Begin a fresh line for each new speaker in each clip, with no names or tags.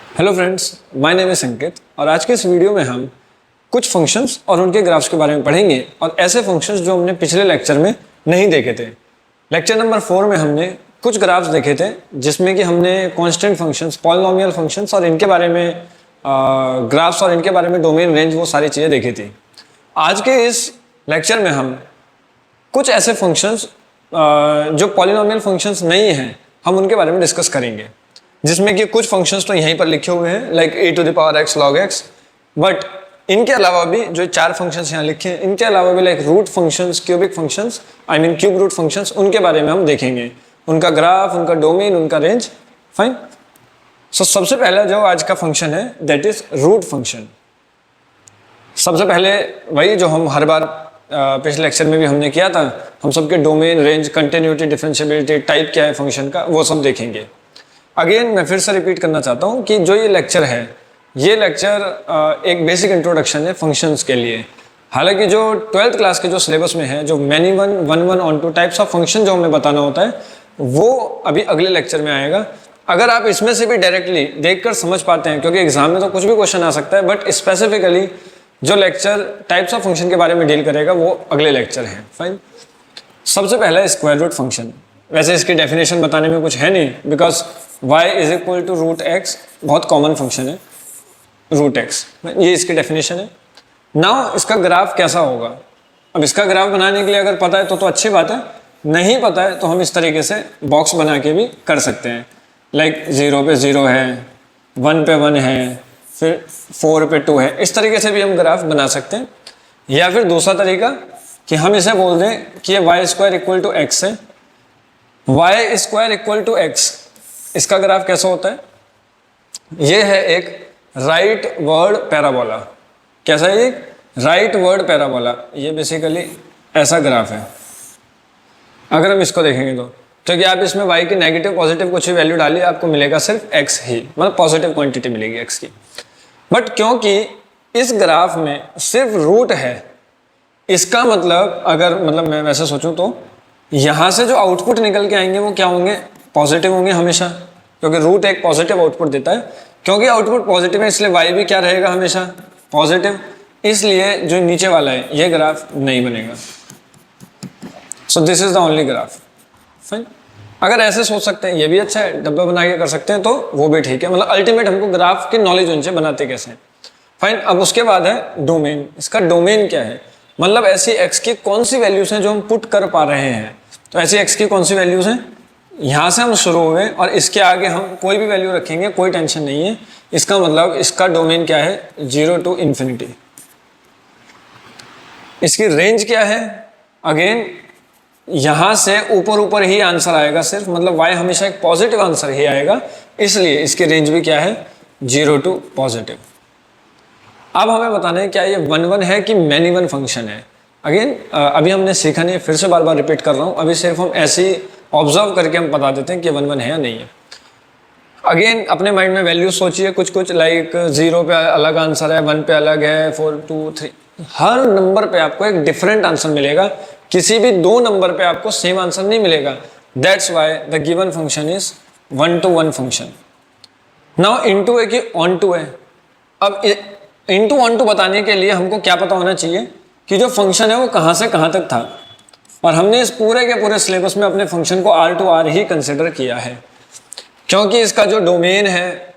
Hello friends, my name is संकेत और आज के इस वीडियो में हम कुछ फंक्शंस और उनके ग्राफ्स के बारे में पढ़ेंगे और ऐसे फंक्शंस जो हमने पिछले लेक्चर में नहीं देखे थे। लेक्चर नंबर 4 में हमने कुछ ग्राफ्स देखे थे जिसमें कि हमने कांस्टेंट फंक्शंस, पॉलिनोमियल फंक्शंस और इनके बारे में ग्राफ्स और इनके बारे में डोमेन, रेंज, वो सारी चीज़ें देखी थी। आज के इस लेक्चर में हम कुछ ऐसे फंक्शंस जो पॉलिनोमियल फंक्शंस नहीं हैं, हम उनके बारे में डिस्कस करेंगे, जिसमें कि कुछ फंक्शंस तो यहीं पर लिखे हुए हैं like e⁻x log x, but इनके अलावा भी जो 4 फंक्शंस यहाँ लिखे हैं, इनके अलावा भी like root functions, cubic functions, I mean cube root functions, उनके बारे में हम देखेंगे, उनका ग्राफ, उनका डोमेन, उनका रेंज। फाइन। सो सबसे पहला जो आज का फंक्शन है दैट इज रूट फंक्शन। सबसे पहले वही जो हम हर बार पिछले लेक्चर में भी हमने किया था, हम सबके domain, range, continuity, differentiability, type क्या है फंक्शन का, वो सब देखेंगे। अगेन मैं फिर से रिपीट करना चाहता हूँ कि जो ये लेक्चर है, ये लेक्चर एक बेसिक इंट्रोडक्शन है फंक्शंस के लिए। हालांकि जो 12th क्लास के जो सिलेबस में है, जो many one, one one on two types of function जो हमें बताना होता है, वो अभी अगले लेक्चर में आएगा। अगर आप इसमें से भी डायरेक्टली देखकर समझ पाते हैं, क्योंकि एग्जाम में तो कुछ भी क्वेश्चन आ सकता है, बट स्पेसिफिकली जो लेक्चर टाइप्स ऑफ फंक्शन के बारे में डील करेगा वो अगले लेक्चर है। फाइन। सबसे पहला स्क्वायर रूट फंक्शन। वैसे इसकी डेफिनेशन बताने में कुछ है नहीं, because y is equal to root x बहुत कॉमन फंक्शन है, रूट एक्स, ये इसकी डेफिनेशन है। नाउ इसका ग्राफ कैसा होगा? अब इसका ग्राफ बनाने के लिए अगर पता है तो अच्छी बात है, नहीं पता है तो हम इस तरीके से बॉक्स बना के भी कर सकते हैं। लाइक 0 पे 0 है, 1 पे 1 है, फिर 4 पे 2 है, इस तरीके से भी हम ग्राफ बना सकते हैं। या फिर दूसरा तरीका कि हम इसे बोल दें कि ये Y square equal to X है, Y square equal to X, इसका ग्राफ कैसा होता है? ये है एक राइट वर्ड पैराबोला। कैसा है ये? Right word parabola. ये बेसिकली ऐसा ग्राफ है। अगर हम इसको देखेंगे तो क्योंकि आप इसमें y की नेगेटिव, पॉजिटिव कुछ भी वैल्यू डालिए, आपको मिलेगा सिर्फ x ही, मतलब पॉजिटिव क्वांटिटी मिलेगी x की। बट क्योंकि इस ग्राफ में सिर्फ रूट है, इसका मतलब अगर मैं वैसे सोचूं तो यहां से जो आउटपुट निकल के आएंगे वो क्या होंगे? पॉजिटिव होंगे हमेशा, क्योंकि रूट एक पॉजिटिव आउटपुट देता है। क्योंकि आउटपुट पॉजिटिव है इसलिए y भी क्या रहेगा? हमेशा पॉजिटिव। इसलिए जो नीचे वाला है ये ग्राफ नहीं बनेगा। So this is the only graph. Fine. अगर ऐसे सोच सकते हैं ये भी अच्छा है, डब्बा बना के कर सकते हैं तो वो भी ठीक है। मतलब अल्टीमेट हमको ग्राफ की नॉलेज उनसे बनाते कैसे। फाइन। अब उसके बाद है डोमेन। इसका डोमेन क्या है? मतलब ऐसी x की कौन सी वैल्यूज हैं जो हम पुट कर पा रहे हैं। तो ऐसी x की कौन सी वैल्यूज हैं? यहाँ से हम शुरू हुए और इसके आगे हम कोई भी वैल्यू रखेंगे, कोई टेंशन नहीं है। इसका मतलब इसका डोमेन क्या है? 0 टू इन्फिनिटी। इसकी रेंज क्या है? अगेन यहाँ से ऊपर ऊपर ही आंसर आएगा सिर्फ, मतलब y हमेशा एक पॉजिटिव आंसर ही आएगा, इसलिए इसकी रेंज भी क्या है? 0 टू पॉजिटिव। अब हमें बताना है क्या ये 1 1 है कि मैनी वन फंक्शन है। अगेन अभी हमने सीखा नहीं, फिर से बार बार रिपीट कर रहा हूँ। अभी सिर्फ हम ऐसे ही ऑब्जर्व करके हम बता देते हैं कि 1 1 है या नहीं है। अगेन अपने माइंड में वैल्यू सोचिए कुछ लाइक 0 पे अलग आंसर है, 1 पे अलग है, 4 2 3, हर नंबर पे आपको एक डिफरेंट आंसर मिलेगा। किसी भी 2 नंबर पे आपको सेम आंसर नहीं मिलेगा। That's why the given function is 1 to 1 function. Now into है कि ऑन टू है। अब इनटू ऑन टू बताने के लिए हमको क्या पता होना चाहिए कि जो फंक्शन है वो कहाँ से कहाँ तक था। और हमने इस पूरे के पूरे सिलेबस में अपने फंक्शन को R to R he consider किया है, क्योंकि इसका जो डोमेन है,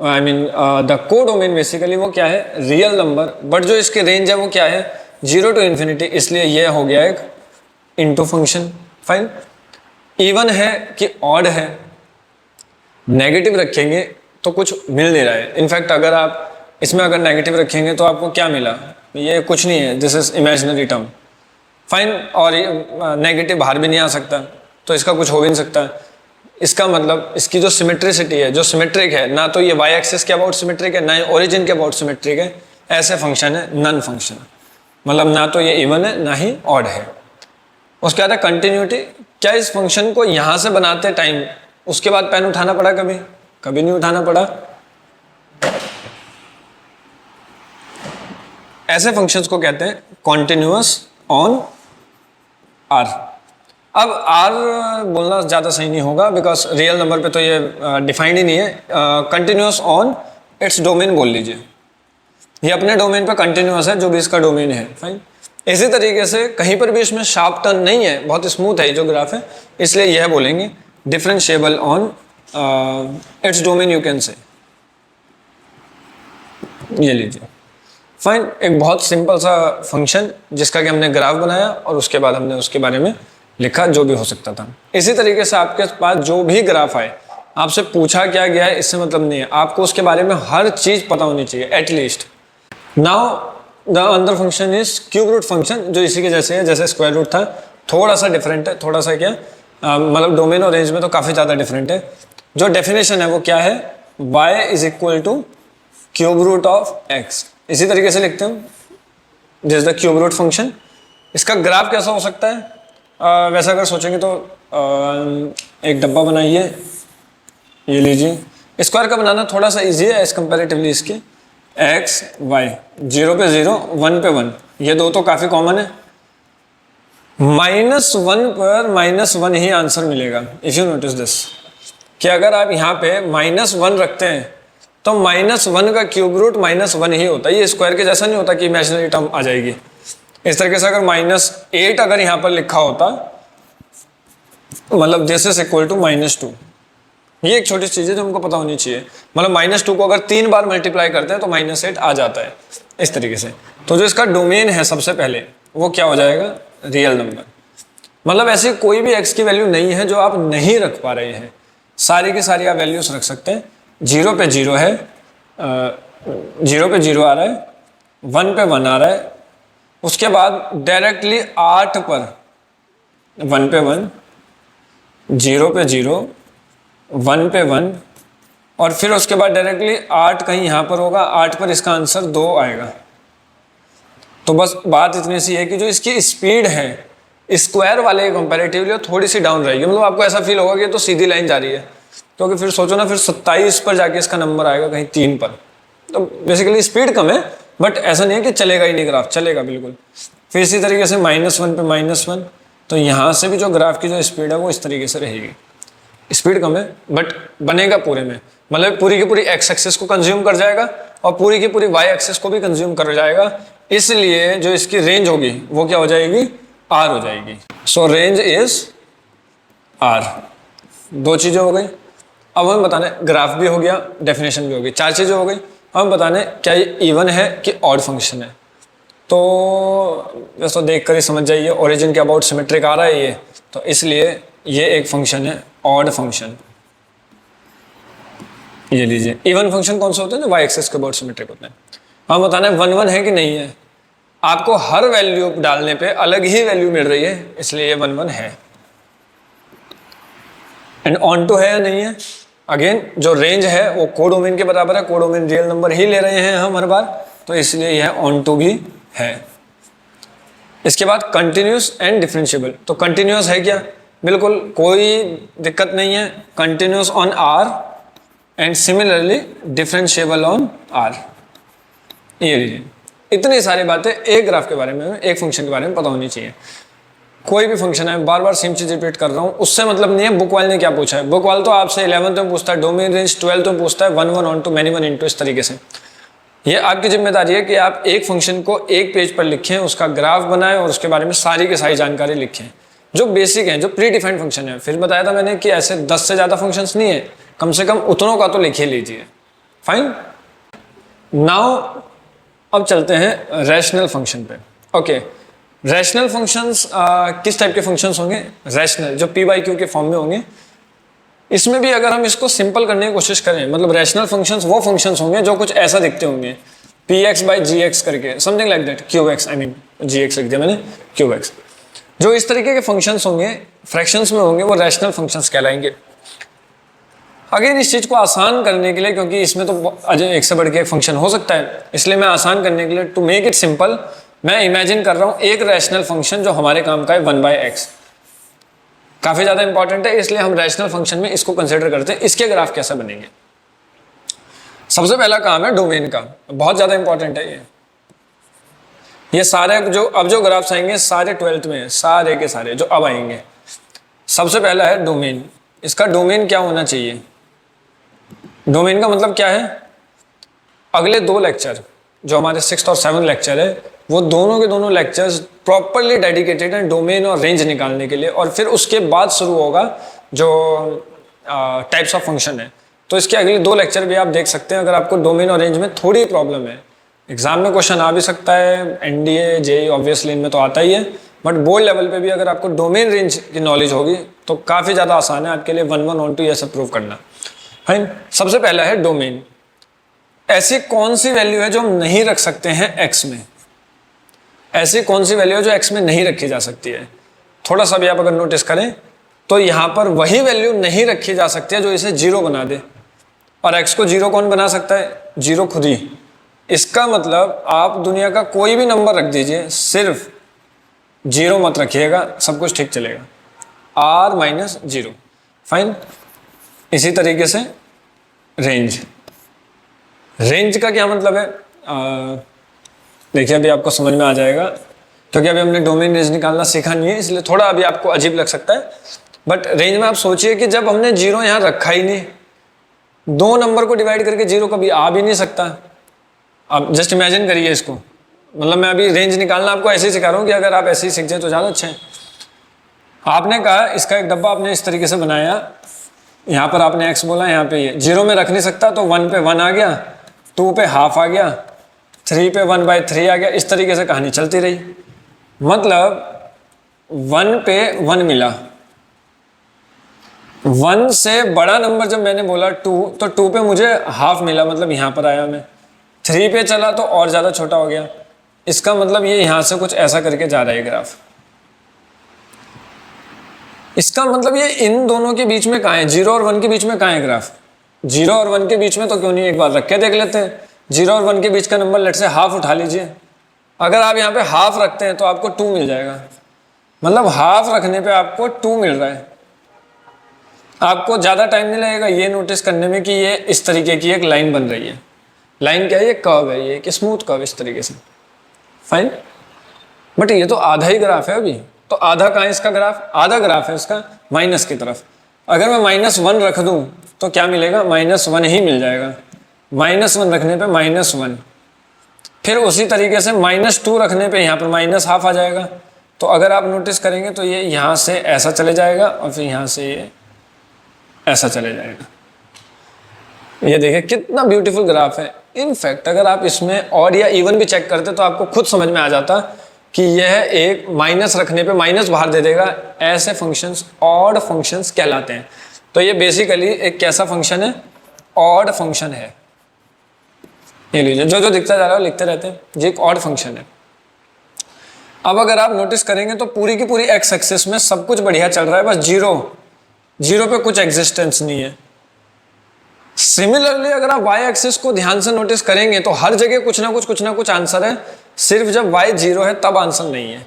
आई मीन द को डोमेन बेसिकली वो क्या है? Real number. बट जो इसकी रेंज है वो क्या है? 0 टू इन्फिनिटी, इसलिए ये हो गया एक इनटू फंक्शन। फाइन। इवन है कि ऑड है? नेगेटिव रखेंगे तो कुछ मिल नहीं रहा है। इनफैक्ट अगर आप इसमें अगर नेगेटिव रखेंगे तो आपको क्या मिला? ये कुछ नहीं है, this is imaginary term. Fine. और नेगेटिव बाहर भी नहीं आ सकता, तो इसका कुछ हो भी नहीं सकता। इसका मतलब इसकी जो सिमेट्रिसिटी है, जो सिमेट्रिक है, ना तो ये वाई एक्सिस के अबाउट सिमेट्रिक है, ना ही ओरिजिन के अबाउट सिमेट्रिक है, ऐसे फंक्शन है नन फंक्शन। मतलब ना तो ये इवन है ना ही ऑड है। उसके बाद है कंटिन्यूटी। क्या इस फंक्शन को यहाँ से बनाते टाइम उसके बाद पेन उठाना पड़ा? कभी कभी नहीं उठाना पड़ा। ऐसे फंक्शंस को कहते हैं कॉन्टिन्यूअस ऑन आर। अब आर बोलना ज़्यादा सही नहीं होगा, बिकॉज रियल नंबर पे तो ये डिफाइंड ही नहीं है। कंटिन्यूअस ऑन इट्स डोमेन बोल लीजिए। ये अपने डोमेन पे कंटिन्यूअस है, जो भी इसका डोमेन है, फाइन। इसी तरीके से कहीं पर भी इसमें शार्प टर्न नहीं है, बहुत स्मूथ है ये जो ग्राफ है, इसलिए यह बोलेंगे differentiable on its domain, you can say. ये लीजिए, फाइन। एक बहुत सिंपल सा फंक्शन जिसका कि हमने ग्राफ बनाया और उसके बाद हमने उसके बारे में लिखा जो भी हो सकता था। इसी तरीके से आपके पास जो भी ग्राफ आए, आपसे पूछा क्या गया है इससे मतलब नहीं है, आपको उसके बारे में हर चीज पता होनी चाहिए at least. Now the other function is cube root function, जो इसी के जैसे है, जैसे स्क्वायर रूट था, थोड़ा सा डिफरेंट है, थोड़ा सा क्या मतलब डोमेन और रेंज में तो काफी ज्यादा डिफरेंट है। जो डेफिनेशन है वो क्या है, y is equal to cube root of x। इसी तरीके से लिखते हैं, this is the cube root function. इसका ग्राफ कैसा हो सकता है, वैसा अगर सोचेंगे तो एक डब्बा बनाइए, ये लीजिए। स्क्वायर का बनाना थोड़ा सा इजी है एज कंपेरेटिवली इसके, x y, 0 पे 0, 1 पे 1, ये दो तो काफी कॉमन है। -1 पर -1 ही आंसर मिलेगा। इफ यू नोटिस दिस, कि अगर आप यहाँ पे -1 रखते हैं तो -1 का क्यूब रूट -1 ही होता है। ये स्क्वायर के जैसा नहीं होता कि इमेजिनरी टर्म आ जाएगी। इस तरीके से अगर -8 अगर यहाँ पर लिखा होता, मतलब दिस इज इक्वल टू -2। ये एक छोटी चीज है जो हमको पता होनी चाहिए। मतलब -2 को अगर 3 बार मल्टीप्लाई करते हैं तो -8 आ जाता है, इस तरीके से। तो जो इसका डोमेन है सबसे पहले वो क्या हो जाएगा, रियल नंबर। मतलब ऐसी कोई भी x की वैल्यू नहीं है जो आप नहीं रख पा रहे हैं, सारी की सारी आप वैल्यूज रख सकते हैं। 0 पे 0 है, 0 पे 0 आ रहा है, 1 पे 1 आ रहा है, उसके बाद डायरेक्टली 8 पर 1 पे 1, 0 पे 0, 1 पे 1, और फिर उसके बाद डायरेक्टली 8 कहीं यहाँ पर होगा, 8 पर इसका आंसर 2 आएगा। तो बस बात इतनी सी है कि जो इसकी स्पीड है स्क्वायर वाले कंपैरेटिवली थोड़ी सी डाउन रहेगी। मतलब आपको ऐसा फील होगा कि तो सीधी लाइन जा रही है, क्योंकि फिर सोचो ना, फिर 27 पर जाके इसका नंबर आएगा कहीं 3 पर। तो बेसिकली स्पीड कम है, बट ऐसा नहीं है कि चलेगा ही नहीं ग्राफ, चलेगा बिल्कुल। फिर इसी तरीके से -1 पे -1, तो यहाँ से भी जो ग्राफ की जो स्पीड है वो इस तरीके से रहेगी। स्पीड कम है बट बनेगा पूरे में, मतलब पूरी की पूरी x एक्सिस को कंज्यूम कर जाएगा और पूरी की पूरी y एक्सिस को भी कंज्यूम कर जाएगा। इसलिए जो इसकी रेंज होगी वो क्या हो जाएगी, r हो जाएगी। सो रेंज इज r। दो चीजें हो गई। अब हमें बताने, ग्राफ भी हो गया, डेफिनेशन भी हो गई, 4 चीजें हो गई। हम बताने क्या ये इवन है कि ऑड फंक्शन है। तो जैसे देख कर ही समझ जाइए, ओरिजिन के अबाउट सिमेट्रिक आ रहा है ये, तो इसलिए ये एक फंक्शन है ऑड फंक्शन। ये लीजिए, इवन फंक्शन कौन सा होता है, वाई एक्सिस के अबाउट सिमेट्रिक होते हैं। हम बताना है 1 1 है कि नहीं है। आपको हर वैल्यू डालने पे अलग ही वैल्यू मिल रही है, इसलिए ये 1 1 है। एंड ऑन टू है या नहीं है, अगेन जो रेंज है वो कोडोमेन के बराबर है, कोडोमेन रियल नंबर ही ले रहे हैं हम हर बार, तो इसलिए यह ऑन टू भी है। इसके बाद कंटिन्यूस एंड डिफरेंशिएबल। तो कंटिन्यूस है क्या, बिल्कुल कोई दिक्कत नहीं है, continuous on R and similarly differentiable on R. ये लीजिए, इतनी सारी बातें एक ग्राफ के बारे में, एक फंक्शन के बारे में पता होनी चाहिए। कोई भी फंक्शन है, बार बार सेम चीज रिपीट कर रहा हूँ, उससे मतलब नहीं है बुक वाले ने क्या पूछा है। बुक वाले तो आपसे 11th में पूछता है, डोमेन रेंज 12th में पूछता है, 1 1 ऑन टू मैनी 1 इनटू, इस तरीके से। ये आपकी जिम्मेदारी है कि आप एक फंक्शन को एक पेज पर लिखें, उसका ग्राफ बनाएं और उसके बारे में सारी की सारी जानकारी लिखें, जो बेसिक है, जो प्री डिफाइंड फंक्शन है। फिर बताया था मैंने कि ऐसे 10 से ज़्यादा फंक्शंस नहीं है, कम से कम उतनों का तो लिख ही लीजिए। फाइन। नाउ अब चलते हैं रैशनल फंक्शन पे। ओके, रैशनल फंक्शंस किस टाइप के फंक्शंस होंगे, रैशनल, जो पी बाई क्यू के फॉर्म में होंगे। इसमें भी अगर हम इसको सिंपल करने की कोशिश करें, मतलब रैशनल फंक्शंस वो फंक्शंस होंगे जो कुछ ऐसा दिखते होंगे, P X by G X करके, something like that, Q X, I mean G X लिख दिया मैंने, क्यू एक्स। जो इस तरीके के फंक्शंस होंगे, फ्रैक्शंस में होंगे, वो रैशनल फंक्शंस कहलाएंगे। अगेन इस चीज को आसान करने के लिए, क्योंकि इसमें तो एक से बढ़ के एक फंक्शन हो सकता है, इसलिए मैं आसान करने के लिए, टू मेक इट सिंपल, मैं इमेजिन कर रहा हूं एक रैशनल फंक्शन जो हमारे काम का है 1/x। काफी ज्यादा इंपॉर्टेंट है, इसलिए हम रैशनल फंक्शन में इसको कंसिडर करते हैं। इसके ग्राफ कैसे बनेंगे। सबसे पहला काम है डोमेन का, बहुत ज्यादा इंपॉर्टेंट है ये सारे जो ग्राफ्स आएंगे सारे 12th में, सारे के सारे जो अब आएंगे। सबसे पहला है डोमेन। इसका डोमेन क्या होना चाहिए, डोमेन का मतलब क्या है, अगले 2 लेक्चर जो हमारे 6th और 7th लेक्चर है, वो दोनों के दोनों लेक्चर्स प्रॉपरली डेडिकेटेड हैं डोमेन और रेंज निकालने के लिए, और फिर उसके बाद शुरू होगा जो टाइप्स ऑफ फंक्शन है। तो इसके अगले 2 लेक्चर भी आप देख सकते हैं। अगर आपको डोमेन और रेंज में थोड़ी प्रॉब्लम है, एग्जाम में क्वेश्चन आ भी सकता है, एनडीए जेई ऑब्वियसली इनमें तो आता ही है, बट बोर्ड लेवल पे भी अगर आपको डोमेन रेंज की नॉलेज होगी तो काफ़ी ज़्यादा आसान है आपके लिए 1 1 ऑन टू ये सब प्रूव करना। फाइन, सबसे पहला है डोमेन। ऐसी कौन सी वैल्यू है जो हम नहीं रख सकते हैं एक्स में? ऐसी कौन सी वैल्यू है जो एक्स में नहीं रखी जा सकती है? थोड़ा सा भी आप अगर नोटिस करें तो यहाँ पर वही वैल्यू नहीं रखी जा सकती है जो इसे 0 बना दे। और एक्स को 0 कौन बना सकता है? 0 खुद ही। इसका मतलब आप दुनिया का कोई भी नंबर रख दीजिए, सिर्फ 0 मत रखिएगा, सब कुछ ठीक चलेगा। r-0। फाइन। इसी तरीके से रेंज। रेंज का क्या मतलब है? देखिए अभी आपको समझ में आ जाएगा, क्योंकि अभी हमने डोमेन रेंज निकालना सीखा नहीं है, इसलिए थोड़ा अभी आपको अजीब लग सकता है। बट रेंज में आप सोचिए कि जब हमने 0 यहाँ रखा ही नहीं, 2 नंबर को डिवाइड करके 0 कभी आ भी नहीं सकता। आप जस्ट इमेजिन करिए इसको। मतलब मैं अभी रेंज निकालना आपको ऐसे ही सिखा रहा हूँ कि अगर आप ऐसे ही सीख जाए तो ज़्यादा अच्छा है। आपने कहा इसका एक डब्बा आपने इस तरीके से बनाया, यहाँ पर आपने x बोला, यहाँ पे ये 0 में रख नहीं सकता, तो 1 पे 1 आ गया, 2 पे हाफ आ गया, 3 पे 1/3 आ गया। इस तरीके से कहानी चलती रही। मतलब 1 पे 1 मिला, 1 से बड़ा नंबर जब मैंने बोला 2, तो 2 पे मुझे हाफ मिला, मतलब यहाँ पर आया मैं। 3 पे चला तो और ज़्यादा छोटा हो गया। इसका मतलब ये यहाँ से कुछ ऐसा करके जा रहा है ग्राफ। इसका मतलब ये इन दोनों के बीच में कहाँ है? 0 और 1 के बीच में कहाँ है ग्राफ? 0 और 1 के बीच में तो क्यों नहीं एक बार रख के देख लेते हैं। 0 और 1 के बीच का नंबर लेट से हाफ उठा लीजिए। अगर आप यहाँ पे हाफ रखते हैं तो आपको 2 मिल जाएगा। मतलब हाफ रखने पे आपको 2 मिल रहा है। आपको ज़्यादा टाइम नहीं लगेगा ये नोटिस करने में कि ये इस तरीके की एक लाइन बन रही है। लाइन क्या है? ये कर्व है, ये एक स्मूथ कर्व इस तरीके से। फाइन। बट ये तो आधा ही ग्राफ है अभी। तो आधा कहाँ है इसका ग्राफ? आधा ग्राफ है इसका माइनस की तरफ। अगर मैं -1 रख दूं तो क्या मिलेगा? -1 ही मिल जाएगा। -1 रखने पे -1, फिर उसी तरीके से -2 रखने पे यहाँ पर -½ आ जाएगा। तो अगर आप नोटिस करेंगे तो ये यहाँ से ऐसा चले जाएगा और फिर यहाँ से ये ऐसा चले जाएगा। ये देखिए कितना ब्यूटीफुल ग्राफ है। इनफैक्ट अगर आप इसमें ऑड या इवन भी चेक करते तो आपको खुद समझ में आ जाता कि यह एक माइनस रखने पे माइनस बाहर दे देगा। ऐसे फंक्शंस ऑड फंक्शंस कहलाते हैं। तो ये बेसिकली एक कैसा फंक्शन है? ऑड फंक्शन है। ये लीजिए, जो जो दिखता जा रहा है लिखते रहते हैं, ये एक ऑड फंक्शन है। अब अगर आप नोटिस करेंगे तो पूरी की पूरी एक्स एक्सिस में सब कुछ बढ़िया चल रहा है, बस 0 पे कुछ एग्जिस्टेंस नहीं है। सिमिलरली अगर आप वाई एक्सिस को ध्यान से नोटिस करेंगे तो हर जगह कुछ ना कुछ आंसर है। सिर्फ जब y 0 है तब आंसर नहीं है।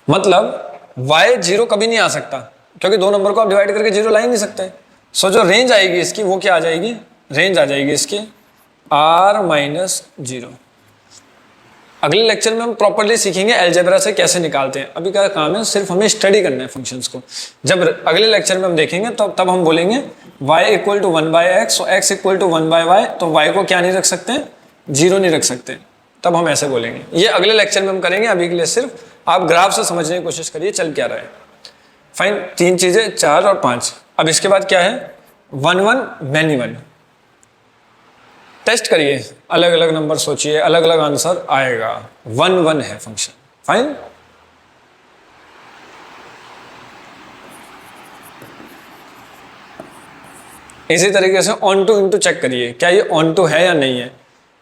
मतलब y 0 कभी नहीं आ सकता, क्योंकि 2 नंबर को आप डिवाइड करके 0 ला ही नहीं सकते। सो जो रेंज आएगी इसकी वो क्या आ जाएगी? रेंज आ जाएगी इसकी r-0। अगले लेक्चर में हम प्रॉपर्ली सीखेंगे अलजेब्रा से कैसे निकालते हैं। अभी क्या काम है? सिर्फ हमें स्टडी करना है फंक्शंस को। जब अगले लेक्चर में हम देखेंगे तो तब हम बोलेंगे y = 1/x और x = 1/y, तो y को क्या नहीं रख सकते? 0 नहीं रख सकते। तब हम ऐसे बोलेंगे। ये अगले लेक्चर में हम करेंगे। अभी के लिए सिर्फ आप ग्राफ से समझने की कोशिश करिए चल क्या रहा है। फाइन, 3 चीजें, 4 और 5। अब इसके बाद क्या है? 1 1 मैनी 1। टेस्ट करिए, अलग अलग नंबर सोचिए, अलग अलग आंसर आएगा। 1 1 है फंक्शन। फाइन। इसी तरीके से ऑन टू इनटू चेक करिए, क्या ये ऑन टू है या नहीं है।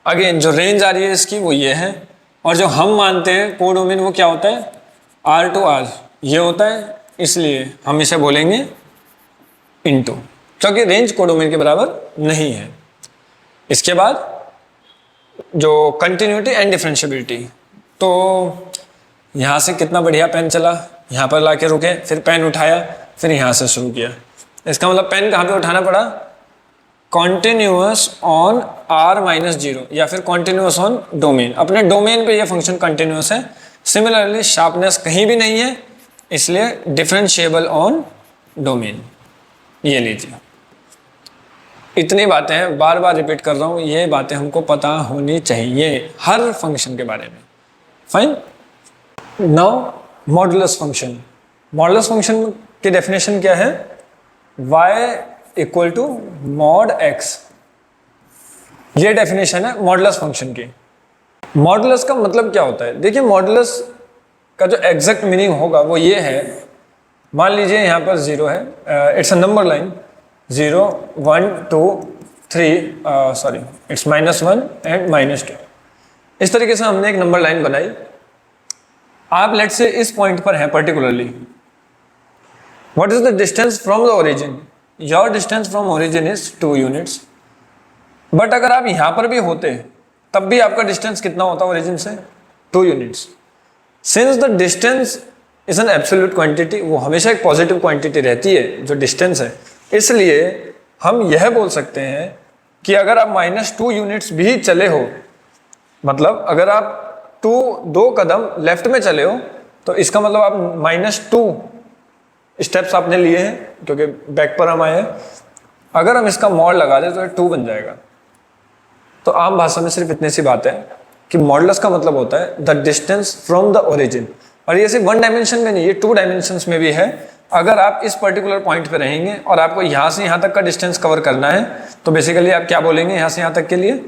अगेन जो रेंज आ रही है इसकी वो ये है, और जो हम मानते हैं कोडोमेन वो क्या होता है? R/R ये होता है, इसलिए हम इसे बोलेंगे इनटू, क्योंकि रेंज कोडोमेन के बराबर नहीं है। इसके बाद जो कंटिन्यूटी एंड डिफरेंशियबिलिटी, तो यहाँ से कितना बढ़िया पेन चला, यहाँ पर लाके रुके, फिर पेन उठाया, फिर यहाँ से शुरू किया। इसका मतलब पेन कहाँ पे उठाना पड़ा? कॉन्टिन्यूअस ऑन r-0 या फिर कॉन्टिन्यूअस ऑन डोमेन। अपने डोमेन पे ये फंक्शन कंटिन्यूअस है। सिमिलरली शार्पनेस कहीं भी नहीं है, इसलिए डिफरेंशिएबल ऑन डोमेन। ये लीजिए। इतनी बातें हैं, बार बार रिपीट कर रहा हूँ, ये बातें हमको पता होनी चाहिए हर फंक्शन के बारे में। Fine. Now modulus function. Modulus function की डेफिनेशन क्या है? y equal to mod x। ये डेफिनेशन है मॉडुलस फंक्शन की। मॉडुलस का मतलब क्या होता है? देखिए, मॉडुलस का जो एग्जैक्ट मीनिंग होगा वो ये है, मान लीजिए यहाँ पर 0 है, it's a number line, 0 1 2 3, sorry it's -1 and -2। इस तरीके से हमने एक नंबर लाइन बनाई। आप लेट्स से इस पॉइंट पर हैं particularly. What is the distance from the origin? Your distance from origin is 2 units. But अगर आप यहाँ पर भी होते तब भी आपका डिस्टेंस कितना होता ओरिजिन से? 2 units. Since the distance is an absolute quantity, वो हमेशा एक पॉजिटिव क्वांटिटी रहती है जो डिस्टेंस है, इसलिए हम यह बोल सकते हैं कि अगर आप -2 यूनिट्स भी चले हो, मतलब अगर आप 2 कदम लेफ्ट में चले हो, तो इसका मतलब आप -2 स्टेप्स आपने लिए हैं, क्योंकि बैक पर हम आए हैं। अगर हम इसका मॉड लगा दें तो 2 बन जाएगा। तो आम भाषा में सिर्फ इतनी सी बात है कि मॉडुलस का मतलब होता है the distance from the origin. और ये सिर्फ 1 डायमेंशन में नहीं, ये 2 डायमेंशंस में भी है। अगर आप इस पर्टिकुलर पॉइंट पे रहेंगे और आपको यहाँ से यहाँ तक का डिस्टेंस कवर करना है, तो बेसिकली आप क्या बोलेंगे? यहाँ से यहाँ तक के लिए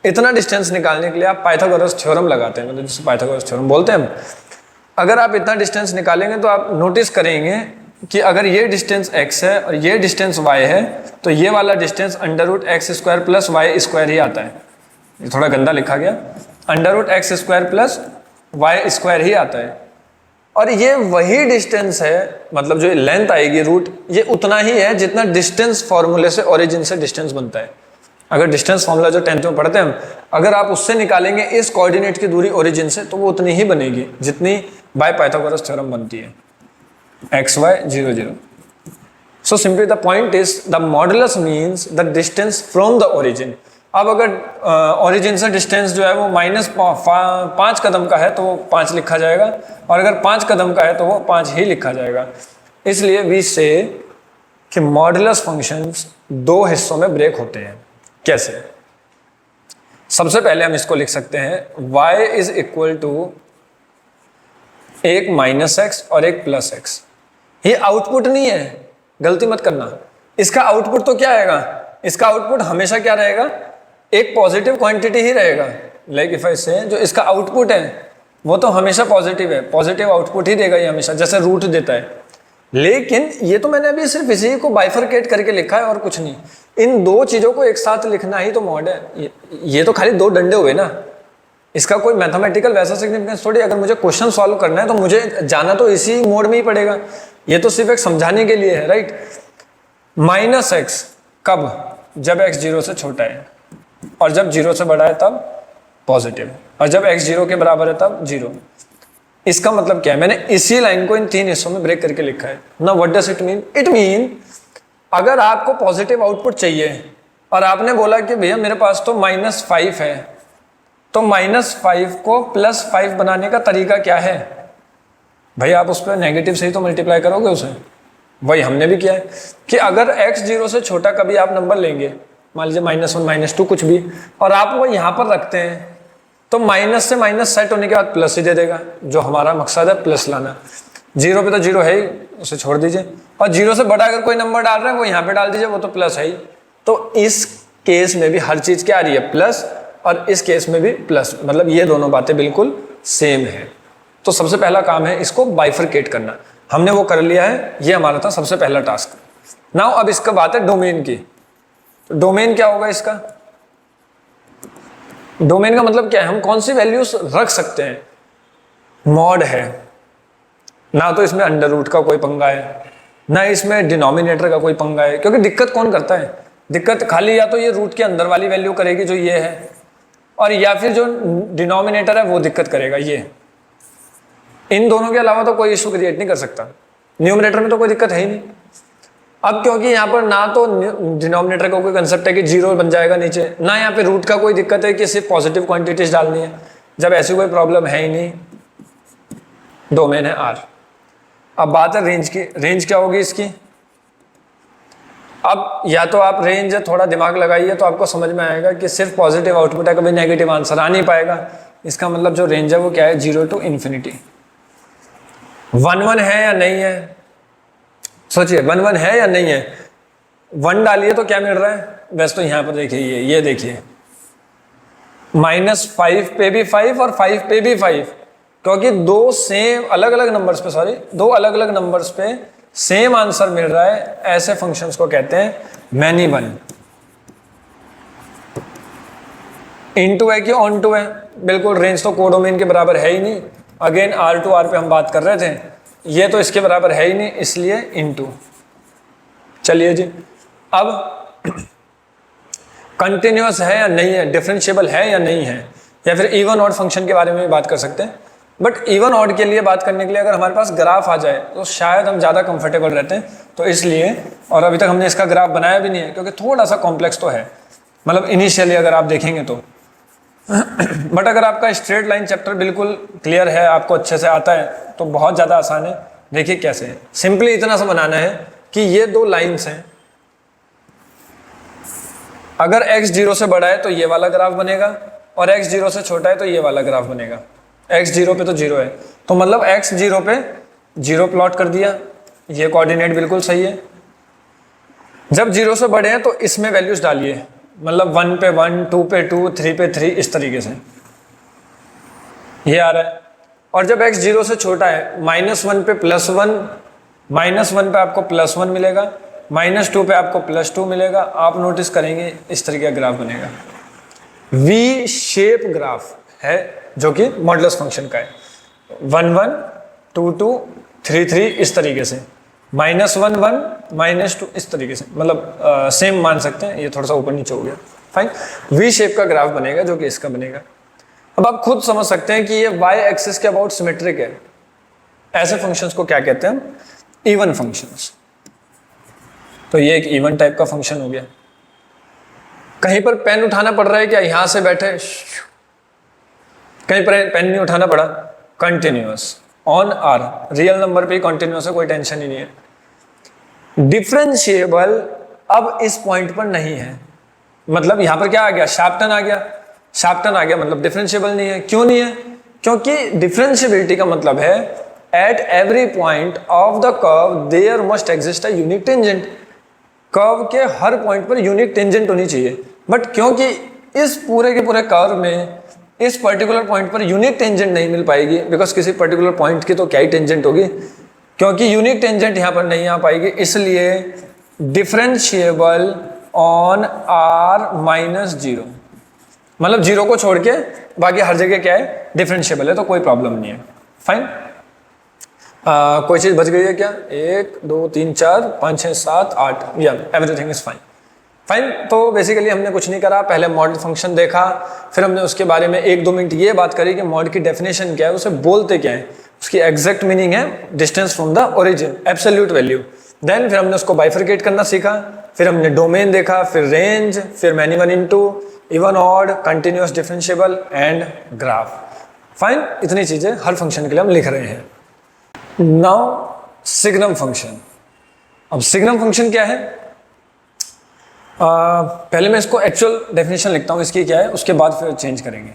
इतना डिस्टेंस निकालने के लिए आप पाइथागोरस थ्योरम लगाते हैं, मतलब जिसे पाइथागोरस थ्योरम बोलते हैं हम। अगर आप इतना डिस्टेंस निकालेंगे तो आप नोटिस करेंगे कि अगर ये डिस्टेंस x है और ये डिस्टेंस y है, तो ये वाला डिस्टेंस √x² प्लस y² ही आता है। ये थोड़ा गंदा लिखा गया, √x² प्लस y² ही आता है। और ये वही डिस्टेंस है, मतलब जो लेंथ आएगी रूट, ये उतना ही है जितना डिस्टेंस फॉर्मूले से ओरिजिन से डिस्टेंस बनता है। अगर डिस्टेंस फॉर्मूला जो 10th में पढ़ते हैं हम, अगर आप उससे निकालेंगे इस कोऑर्डिनेट की दूरी ओरिजिन से, तो वो उतनी ही बनेगी जितनी बाय पाइथागोरस थ्योरम बनती है, xy 0 0। So simply the point is the modulus means the distance from the origin. अब अगर ओरिजिन से डिस्टेंस जो है वो -5 कदम का है तो वो 5 लिखा जाएगा, और अगर 5 कदम का है तो वो 5 ही लिखा जाएगा। इसलिए वी से कि मॉडुलस फंक्शंस 2 हिस्सों में ब्रेक होते हैं। कैसे? सबसे पहले हम इसको लिख सकते हैं y इज इक्वल टू एक -x और एक +x। ये आउटपुट नहीं है, गलती मत करना। इसका आउटपुट तो क्या आएगा? इसका आउटपुट हमेशा क्या रहेगा? एक पॉजिटिव क्वांटिटी ही रहेगा। लाइक इफ आई से, जो इसका आउटपुट है वो तो हमेशा पॉजिटिव है, पॉजिटिव आउटपुट ही देगा ये हमेशा, जैसे रूट देता है। लेकिन ये तो मैंने अभी सिर्फ इसी को बाइफरकेट करके लिखा है और कुछ नहीं। इन 2 चीजों को एक साथ लिखना ही तो मॉड है। ये तो खाली 2 डंडे हुए ना, इसका कोई मैथमेटिकल वैसा सिग्निफिकेंस थोड़ी। अगर मुझे क्वेश्चन सॉल्व करना है तो मुझे जाना तो इसी मोड में ही पड़ेगा। ये तो सिर्फ एक समझाने के लिए है, राइट। -x कब? जब x 0 से छोटा है, और जब 0 से बड़ा है तब पॉजिटिव, और जब x 0 के बराबर है तब 0। इसका मतलब क्या है? मैंने इसी लाइन को इन 3 हिस्सों में ब्रेक करके लिखा है ना। What does it mean? It mean अगर आपको पॉजिटिव आउटपुट चाहिए और आपने बोला कि भैया मेरे पास तो -5 है, तो -5 को +5 बनाने का तरीका क्या है? भाई आप उस पर नेगेटिव से ही तो मल्टीप्लाई करोगे उसे। वही हमने भी किया है कि अगर x 0 से छोटा कभी आप नंबर लेंगे, मान लीजिए -1 -2 कुछ भी, और आप वो यहाँ पर रखते हैं, तो माइनस से माइनस सेट होने के बाद प्लस ही दे देगा, जो हमारा मकसद है प्लस लाना। 0 पे तो 0 है ही, उसे छोड़ दीजिए। और 0 से बड़ा अगर कोई नंबर डाल रहे हैं वो यहाँ पे डाल दीजिए, वो तो प्लस है ही। तो इस केस में भी हर चीज क्या आ रही है? प्लस, और इस केस में भी प्लस, मतलब ये दोनों बातें बिल्कुल सेम है। तो सबसे पहला काम है इसको बाइफरकेट करना, हमने वो कर लिया है। ये हमारा था सबसे पहला टास्क। नाउ अब इसका बात है डोमेन की। तो डोमेन क्या होगा इसका? डोमेन का मतलब क्या है? हम कौन सी वैल्यूज रख सकते हैं। मॉड है ना, तो इसमें अंडर रूट का कोई पंगा है, ना इसमें डिनोमिनेटर का कोई पंगा है। क्योंकि दिक्कत कौन करता है? दिक्कत खाली या तो ये रूट के अंदर वाली वैल्यू करेगी जो ये है, और या फिर जो डिनोमिनेटर है वो दिक्कत करेगा ये। इन दोनों के अलावा तो कोई इशू क्रिएट नहीं कर सकता। न्यूमरेटर में तो कोई दिक्कत है ही नहीं। अब क्योंकि यहाँ पर ना तो डिनोमिनेटर का कोई कंसेप्ट है कि 0 बन जाएगा नीचे, ना यहाँ पे रूट का कोई दिक्कत है कि सिर्फ पॉजिटिव क्वांटिटीज डालनी है। जब ऐसी कोई प्रॉब्लम है ही नहीं, डोमेन है R। अब बात है रेंज की। रेंज क्या होगी इसकी? अब या तो आप रेंज थोड़ा दिमाग लगाइए तो आपको समझ में आएगा कि सिर्फ पॉजिटिव आउटपुट है, कभी नेगेटिव आंसर आ नहीं पाएगा। इसका मतलब जो रेंज है वो क्या है, 0 to इन्फिनिटी। 1 1 है या नहीं है, सोचिए 1 1 है या नहीं है। 1 डालिए तो क्या मिल रहा है, वैसे तो यहां पर देखिए, ये देखिए -5 पे भी 5 और 5 पे भी 5, क्योंकि दो अलग अलग नंबर्स पे सेम आंसर मिल रहा है। ऐसे फंक्शंस को कहते हैं मैनी वन। इनटू है कि ऑन टू है, बिल्कुल रेंज तो कोडोमेन के बराबर है ही नहीं। अगेन R to R पे हम बात कर रहे थे, ये तो इसके बराबर है ही नहीं, इसलिए इनटू। चलिए जी, अब कंटिन्यूअस है या नहीं है, डिफरेंशिएबल है या नहीं है, या फिर इवन ऑड फंक्शन के बारे में भी बात कर सकते हैं। बट इवन ऑड के लिए बात करने के लिए अगर हमारे पास ग्राफ आ जाए तो शायद हम ज़्यादा कंफर्टेबल रहते हैं, तो इसलिए। और अभी तक हमने इसका ग्राफ बनाया भी नहीं है, क्योंकि थोड़ा सा कॉम्प्लेक्स तो है, मतलब इनिशियली अगर आप देखेंगे तो। बट अगर आपका स्ट्रेट लाइन चैप्टर बिल्कुल क्लियर है, आपको अच्छे से आता है, तो बहुत ज़्यादा आसान है। देखिए कैसे है, सिंपली इतना सा बनाना है कि ये दो लाइन्स हैं, अगर x 0 से बड़ा है तो ये वाला ग्राफ बनेगा, और x 0 से छोटा है तो ये वाला ग्राफ बनेगा। x 0 पे तो 0 है, तो मतलब x 0 पे 0 प्लॉट कर दिया, ये कोऑर्डिनेट बिल्कुल सही है। जब 0 से बड़े हैं तो इसमें वैल्यूज डालिए, मतलब 1 पे 1, 2 पे 2, 3 पे 3, इस तरीके से ये आ रहा है। और जब x 0 से छोटा है, -1 पे +1, -1 पे आपको +1 मिलेगा, -2 पे आपको +2 मिलेगा। आप नोटिस करेंगे इस तरीके का ग्राफ बनेगा, वी शेप ग्राफ है, जो कि मॉडुलस फंक्शन का है। 1 1, 2 2, 3 3, इस तरीके से, -1 1, -2, इस तरीके से, मतलब सेम मान सकते हैं। ये थोड़ा सा ऊपर नीचे हो गया, फाइन। वी शेप का ग्राफ बनेगा, जो कि इसका बनेगा। अब आप खुद समझ सकते हैं कि ये y एक्सिस के अबाउट सिमेट्रिक है। ऐसे फंक्शंस को क्या कहते हैं, इवन फंक्शंस। तो ये एक इवन टाइप का फंक्शन हो गया। कहीं पर पेन उठाना पड़ रहा है क्या, यहां से बैठे कहीं पर पेन नहीं उठाना पड़ा, continuous on R, real number पे कंटिन्यूअस है, कोई टेंशन ही नहीं है। डिफरेंशिएबल अब इस पॉइंट पर नहीं है, मतलब यहां पर क्या आ गया, शार्पटन आ गया। शार्पटन आ गया मतलब डिफरेंशिएबल नहीं है। क्यों नहीं है, क्योंकि डिफरेंशिएबिलिटी का मतलब है at every point of the curve there must exist a unique tangent. Curve के हर पॉइंट पर यूनिक टेंजेंट होनी चाहिए। बट क्योंकि इस पूरे के पूरे कर्व में इस पर्टिकुलर पॉइंट पर यूनिक टेंजेंट नहीं मिल पाएगी, बिकॉज किसी पर्टिकुलर पॉइंट की तो क्या ही टेंजेंट होगी, क्योंकि यूनिक टेंजेंट यहां पर नहीं आ पाएगी, इसलिए डिफरेंशिएबल ऑन r -0, मतलब 0 को छोड़ के बाकी हर जगह क्या है, डिफरेंशिएबल है, तो कोई प्रॉब्लम नहीं है। फाइन। कोई चीज बच गई है क्या, 1 2 3 4 5 6 7 8, या एवरीथिंग इज फाइन। फाइन। तो बेसिकली हमने कुछ नहीं करा, पहले मॉड फंक्शन देखा, फिर हमने उसके बारे में 1-2 मिनट ये बात करी कि मॉड की डेफिनेशन क्या है, उसे बोलते क्या है, उसकी एग्जैक्ट मीनिंग है distance from the origin, absolute value. Then फिर हमने उसको बाइफरकेट करना सीखा, फिर हमने डोमेन देखा, फिर रेंज, फिर many one into, even odd, continuous, differentiable and graph. Fine. इतनी चीजें हर फंक्शन के लिए हम लिख रहे हैं। Now signum function. अब सिग्नम फंक्शन क्या है, पहले मैं इसको एक्चुअल डेफिनेशन लिखता हूं इसकी क्या है, उसके बाद फिर चेंज करेंगे।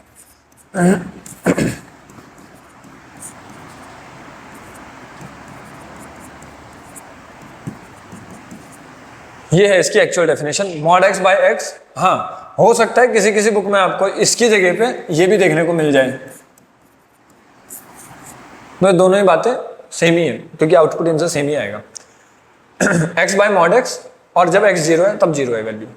ये है इसकी actual definition, mod x by x। हाँ, हो सकता है किसी किसी बुक में आपको इसकी जगह पे ये भी देखने को मिल जाए, तो दोनों ही बातें सेम ही है, क्योंकि आउटपुट इनसे सेम ही आएगा। x बाय मॉड x, और जब x 0 है तब 0 है वैल्यू।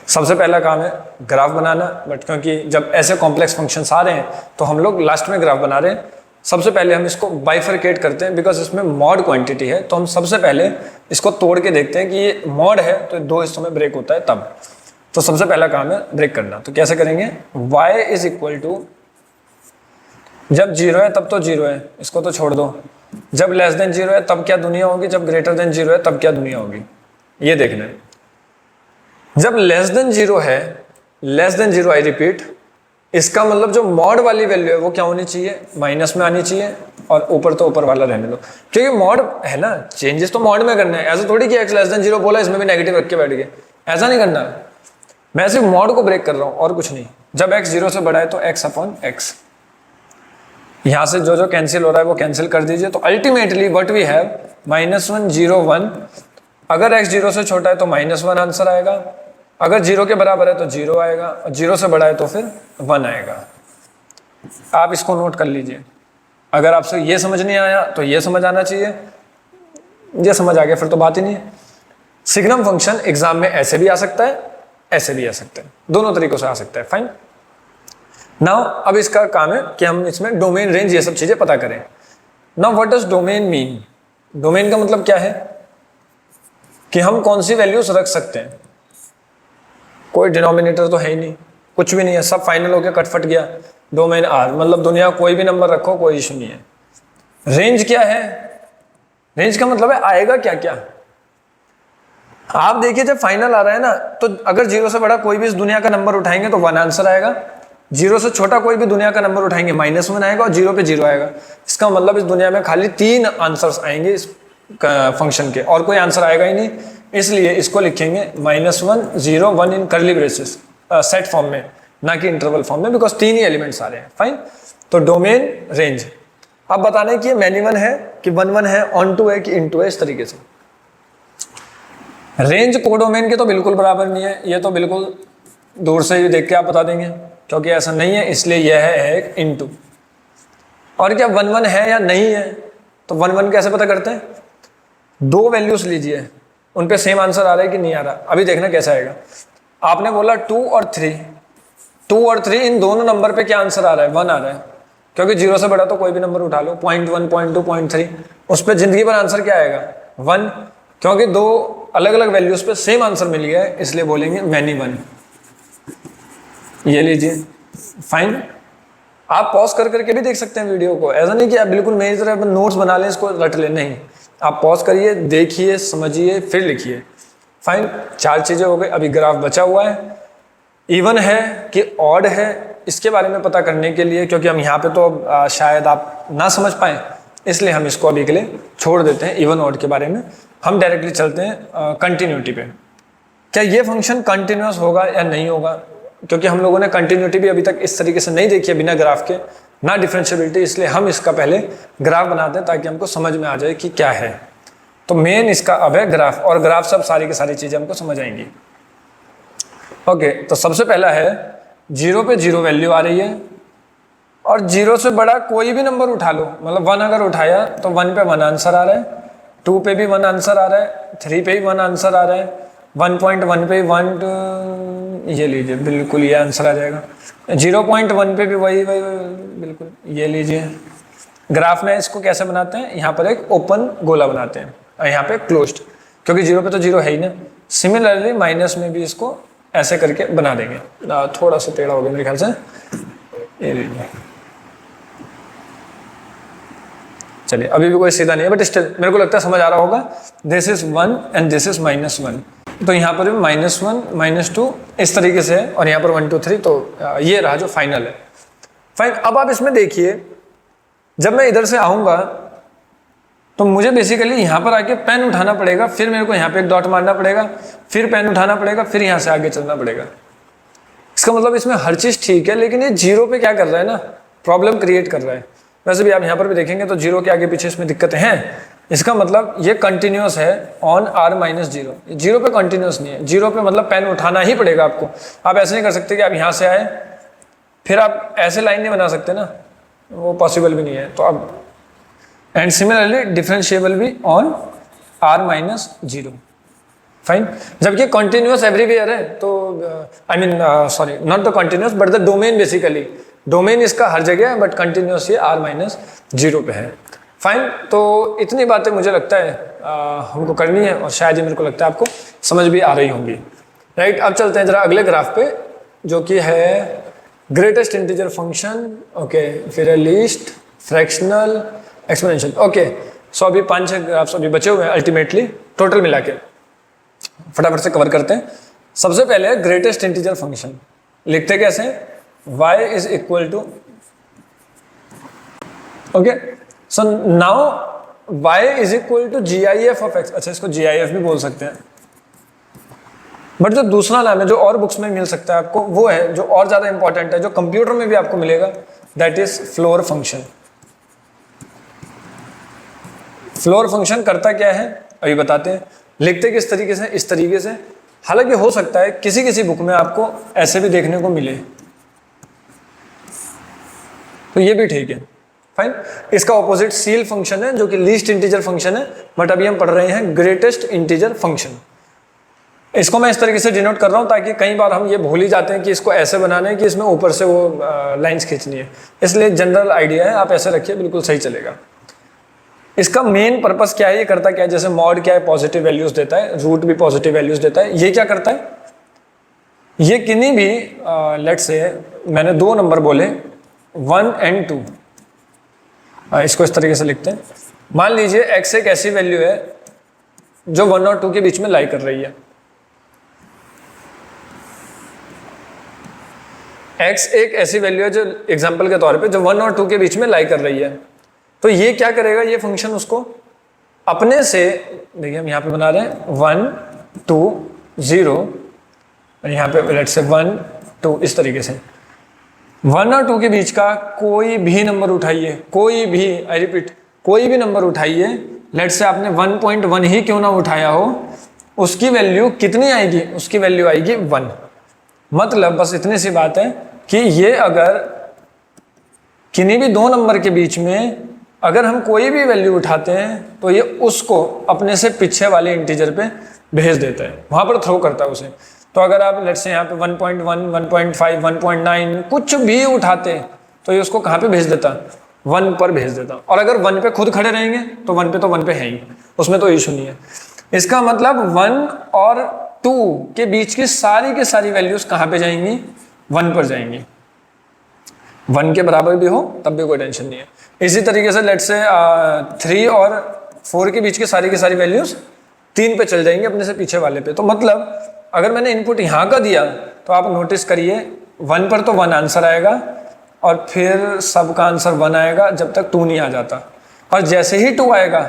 सबसे पहला काम है ग्राफ बनाना, बट क्योंकि जब ऐसे कॉम्प्लेक्स फंक्शंस आ रहे हैं तो हम लोग लास्ट में ग्राफ बना रहे हैं। सबसे पहले हम इसको बाइफरकेट करते हैं, बिकॉज इसमें मॉड क्वांटिटी है, तो हम सबसे पहले इसको तोड़ के देखते हैं कि ये मॉड है तो 2 हिस्सों में ब्रेक होता है तब। तो सबसे पहला काम है ब्रेक करना। तो कैसे करेंगे, y इज इक्वल टू, जब 0 है तब तो 0 है, इसको तो छोड़ दो। जब लेस देन 0 है तब क्या दुनिया होगी, जब ग्रेटर देन 0 है तब क्या दुनिया होगी, ये देखना है। जब लेस देन 0 है, लेस देन 0 आई रिपीट, इसका मतलब जो मॉड वाली वैल्यू है वो क्या होनी चाहिए, माइनस में आनी चाहिए। और ऊपर तो ऊपर वाला रहने दो, क्योंकि मॉड है ना, चेंजेस तो मॉड में करना है। ऐसा थोड़ी कि x लेस देन 0 बोला इसमें भी नेगेटिव रख के बैठ गए, ऐसा नहीं करना। मैं सिर्फ मॉड को ब्रेक कर रहा हूँ और कुछ नहीं। जब x 0 से बड़ा है तो x अपॉन x, यहाँ से जो जो कैंसिल हो रहा है वो कैंसिल कर दीजिए। तो अल्टीमेटली व्हाट वी हैव -1 0 1। अगर x 0 से छोटा है तो -1 आंसर आएगा, अगर 0 के बराबर है तो 0 आएगा, और 0 से बड़ा है तो फिर 1 आएगा। आप इसको नोट कर लीजिए। अगर आपसे ये समझ नहीं आया तो ये समझ आना चाहिए, ये समझ आ गया फिर तो बात ही नहीं है। सिग्नम फंक्शन एग्जाम में ऐसे भी आ सकता है, ऐसे भी आ सकता है, दोनों तरीकों से आ सकता है। फाइन। नाउ अब इसका काम है कि हम इसमें डोमेन, रेंज, ये सब चीजें पता करें। Now what does domain mean? Domain का मतलब क्या है कि हम कौन सी वैल्यूज रख सकते हैं। कोई डिनोमिनेटर तो है ही नहीं, कुछ भी नहीं है, सब फाइनल होकर कटफट गया। डोमेन आर मतलब दुनिया कोई भी नंबर रखो कोई इशू नहीं है। रेंज क्या है? रेंज का मतलब है आएगा क्या क्या। आप देखिए जब फाइनल आ रहा है ना, तो अगर 0 से बड़ा कोई भी इस दुनिया का नंबर उठाएंगे तो 1 आंसर आएगा, 0 से छोटा कोई भी दुनिया का नंबर उठाएंगे -1 आएगा, और 0 पे 0 आएगा। इसका मतलब इस दुनिया में खाली 3 आंसर्स आएंगे इस फंक्शन के, और कोई आंसर आएगा ही नहीं। इसलिए इसको लिखेंगे -1 0 1 इन कर्ली ब्रेसेस, सेट फॉर्म में, ना कि इंटरवल फॉर्म में, बिकॉज 3 ही एलिमेंट्स आ रहे हैं। फाइन। तो डोमेन, रेंज। अब बताने की मैनी 1 है कि 1 1 है, ऑन टू है कि इन टू है, इस तरीके से। रेंज कोडोमेन के तो बिल्कुल बराबर नहीं है, ये तो बिल्कुल दूर से ही देख के आप बता देंगे, क्योंकि ऐसा नहीं है, इसलिए यह है इनटू। और क्या 1 1 है या नहीं है? तो 1 1 कैसे पता करते हैं? 2 वैल्यूज लीजिए, उन पे सेम आंसर आ रहा है कि नहीं आ रहा। अभी देखना कैसा आएगा। आपने बोला 2 और 3, 2 और 3 इन दोनों नंबर पे क्या आंसर आ रहा है? 1 आ रहा है, क्योंकि 0 से बड़ा तो कोई भी नंबर उठा लो, 0.1 0.2 0.3, उस पर जिंदगी भर आंसर क्या आएगा? 1, क्योंकि 2 अलग अलग वैल्यूज पे सेम आंसर मिल गया है, इसलिए बोलेंगे मैनी 1। ये लीजिए। फाइन। आप पॉज कर करके भी देख सकते हैं वीडियो को, ऐसा नहीं कि आप बिल्कुल मेरी तरह नोट्स बना लें, इसको रट लें, नहीं। आप पॉज करिए, देखिए, समझिए, फिर लिखिए। फाइन। 4 चीजें हो गई। अभी ग्राफ बचा हुआ है, इवन है कि ऑड है, इसके बारे में पता करने के लिए, क्योंकि हम यहाँ पे तो शायद आप ना समझ पाए, इसलिए हम इसको अभी के लिए छोड़ देते हैं इवन ऑड के बारे में। हम डायरेक्टली चलते हैं कंटिन्यूटी पे। क्या ये फंक्शन कंटिन्यूअस होगा या नहीं होगा? क्योंकि हम लोगों ने कंटिन्यूटी भी अभी तक इस तरीके से नहीं देखी है, बिना ग्राफ के, ना डिफरेंशियबिलिटी, इसलिए हम इसका पहले ग्राफ बनाते हैं ताकि हमको समझ में आ जाए कि क्या है। तो मेन इसका अब है ग्राफ, और ग्राफ सब सारी की सारी चीजें हमको समझ आएंगी। ओके, तो सबसे पहला है 0 पे 0 वैल्यू आ रही है, और 0 से बड़ा कोई भी नंबर उठा लो, मतलब 1 अगर उठाया तो 1 पे 1 आंसर आ रहा है, 2 पे भी 1 आंसर आ रहा है, 3 पे भी 1 आंसर आ रहा है, 1.1 पे 1, ये लीजिए बिल्कुल ये आंसर आ जाएगा। 0.1 पे भी वही बिल्कुल, ये लीजिए। ग्राफ में इसको कैसे बनाते हैं? यहाँ पर एक ओपन गोला बनाते हैं और यहाँ पे क्लोज्ड, क्योंकि 0 पे तो 0 है ही ना। सिमिलरली माइनस में भी इसको ऐसे करके बना देंगे। थोड़ा सा टेढ़ा हो गया मेरे ख्याल से, ये लीजिए। चलिए, अभी भी कोई सीधा नहीं है, बट स्टिल मेरे को लगता है समझ आ रहा होगा। This is 1 and this is -1, तो यहाँ पर भी -1 -2 इस तरीके से है, और यहाँ पर 1 2 3, तो ये रहा जो फाइनल है। फाइन। अब आप इसमें देखिए, जब मैं इधर से आऊंगा तो मुझे बेसिकली यहाँ पर आके पेन उठाना पड़ेगा, फिर मेरे को यहाँ पे एक डॉट मारना पड़ेगा, फिर पेन उठाना पड़ेगा, फिर यहाँ से आगे चलना पड़ेगा। इसका मतलब इसमें हर चीज ठीक है, लेकिन ये 0 पे क्या कर रहा है ना, प्रॉब्लम क्रिएट कर रहा है। वैसे भी आप यहाँ पर भी देखेंगे तो 0 के आगे पीछे इसमें दिक्कतें हैं। इसका मतलब ये कंटिन्यूअस है ऑन r -0, 0 पे कंटिन्यूअस नहीं है। 0 पे मतलब पेन उठाना ही पड़ेगा आपको। आप ऐसे नहीं कर सकते कि आप यहाँ से आए फिर आप ऐसे लाइन नहीं बना सकते ना, वो पॉसिबल भी नहीं है। तो अब एंड सिमिलरली डिफरेंशिएबल भी ऑन r -0। फाइन। जबकि कंटिन्यूअस एवरीवेयर है, तो I mean sorry, not the continuous but the domain, basically domain इसका हर जगह है, बट कंटिन्यूअस ये r -0 पे है। फाइन। तो इतनी बातें मुझे लगता है हमको करनी है, और शायद ही मेरे को लगता है आपको समझ भी आ रही होंगी। राइट। अब चलते हैं जरा अगले ग्राफ पे, जो कि है ग्रेटेस्ट इंटीजर फंक्शन। ओके, फिर है लीस्ट, फ्रैक्शनल, एक्सपोनेंशियल। ओके, सो अभी 5-6 ग्राफ्स अभी बचे हुए हैं अल्टीमेटली, टोटल मिला के फटाफट से कवर करते हैं। सबसे पहले ग्रेटेस्ट इंटीजर फंक्शन लिखते कैसे? y is equal to, okay, so now y is equal to GIF of x, अच्छा इसको GIF भी बोल सकते हैं, बट जो दूसरा नाम है जो और बुक्स में मिल सकता है आपको, वो है जो और ज्यादा इंपॉर्टेंट है, जो कंप्यूटर में भी आपको मिलेगा, that is floor function. Floor function करता क्या है अभी बताते हैं। लिखते किस तरीके से, इस तरीके से। हालांकि हो सकता है किसी किसी बुक में आपको ऐसे भी देखने को मिले, तो ये भी ठीक है, फाइन। इसका ऑपोजिट सील फंक्शन है जो कि लीस्ट इंटीजर फंक्शन है, बट अभी हम पढ़ रहे हैं ग्रेटेस्ट इंटीजर फंक्शन। इसको मैं इस तरीके से डिनोट कर रहा हूं ताकि कई बार हम ये भूल ही जाते हैं कि इसको ऐसे बनाना है कि इसमें ऊपर से वो लाइंस खींचनी है, इसलिए जनरल आइडिया है, आप ऐसे रखिए बिल्कुल सही चलेगा। इसका मेन पर्पस क्या है, ये करता क्या है, जैसे मॉड क्या है, पॉजिटिव वैल्यूज देता है, रूट भी पॉजिटिव वैल्यूज देता है। ये क्या करता है, ये किन्हीं भी लेट्स से मैंने 2 नंबर बोले 1 और 2, इसको इस तरीके से लिखते हैं। मान लीजिए x एक ऐसी वैल्यू है जो 1 और 2 के बीच में लाई कर रही है। x एक ऐसी वैल्यू है जो एग्जांपल के तौर पे जो 1 और 2 के बीच में लाई कर रही है, तो ये क्या करेगा, ये फंक्शन उसको अपने से, देखिए हम यहाँ पे बना रहे हैं 1 2 0, और यहाँ पे लेट्स से 1 2, इस तरीके से 1 और 2 के बीच का कोई भी नंबर उठाइए, कोई भी, आई रिपीट, कोई भी नंबर उठाइए, लेट्स से आपने 1.1 ही क्यों ना उठाया हो, उसकी वैल्यू कितनी आएगी, उसकी वैल्यू आएगी 1। मतलब बस इतनी सी बात है कि ये अगर किन्हीं भी 2 नंबर के बीच में अगर हम कोई भी वैल्यू उठाते हैं तो ये उसको अपने से पीछे वाले इंटीजर पे भेज देता है, वहां पर थ्रो करता है उसे। तो अगर आप लेट्स से यहाँ पे 1.1 1.5 1.9 कुछ भी उठाते तो ये उसको कहाँ पे भेज देता, 1 पर भेज देता। और अगर 1 पे खुद खड़े रहेंगे तो 1 पे तो 1 पे है ही, उसमें तो इशू नहीं है। इसका मतलब 1 और 2 के बीच की सारी वैल्यूज कहाँ पे जाएंगी, 1 पर जाएंगी। 1 के बराबर भी हो तब भी कोई टेंशन नहीं है। इसी तरीके से लेट्स से 3 और 4 के बीच की सारी वैल्यूज 3 पे चल जाएंगे अपने से पीछे वाले पे। तो मतलब अगर मैंने इनपुट यहाँ का दिया तो आप नोटिस करिए 1 पर तो 1 आंसर आएगा और फिर सबका आंसर 1 आएगा जब तक 2 नहीं आ जाता, और जैसे ही 2 आएगा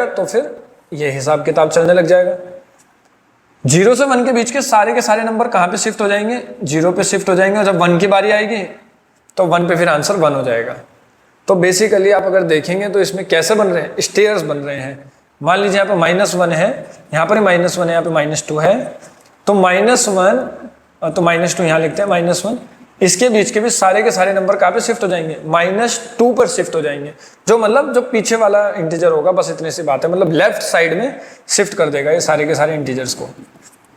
तो फिर ये हिसाब किताब चलने लग जाएगा। 0 से 1 के बीच के सारे नंबर कहाँ पे शिफ्ट हो जाएंगे, 0 पे शिफ्ट हो जाएंगे, और जब 1 की बारी आएगी तो 1 पे फिर आंसर 1 हो जाएगा। तो बेसिकली आप अगर देखेंगे तो इसमें कैसे बन रहे हैं, स्टेयर्स बन रहे हैं। मान लीजिए यहाँ पे -1 है, यहाँ पर -1 है, यहाँ पे -2 है, तो -1 तो -2 यहाँ लिखते हैं, -1 इसके बीच के भी सारे नंबर कहाँ पे शिफ्ट हो जाएंगे, -2 पर शिफ्ट हो जाएंगे। जो मतलब जो पीछे वाला इंटीजर होगा, बस इतनी सी बात है, मतलब लेफ्ट साइड में शिफ्ट कर देगा ये सारे के सारे इंटीजर्स को।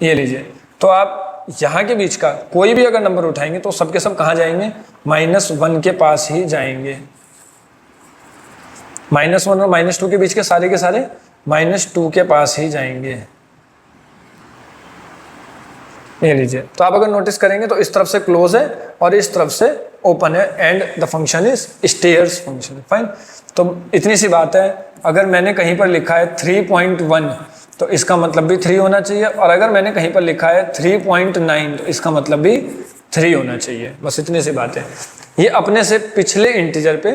ये लीजिए, तो आप यहाँ के बीच का कोई भी अगर नंबर उठाएंगे तो सबके सब कहाँ जाएंगे, -1 के पास ही जाएंगे। -1 और -2 के बीच के सारे -2 के पास ही जाएंगे। ये लीजिए, तो आप अगर नोटिस करेंगे तो इस तरफ से क्लोज है और इस तरफ से ओपन है, and the function is stairs function, fine. तो इतनी सी बात है, अगर मैंने कहीं पर लिखा है 3.1 तो इसका मतलब भी 3 होना चाहिए, और अगर मैंने कहीं पर लिखा है 3.9 तो इसका मतलब भी 3 होना चाहिए। बस इतनी सी बात है, ये अपने से पिछले इंटीजर पे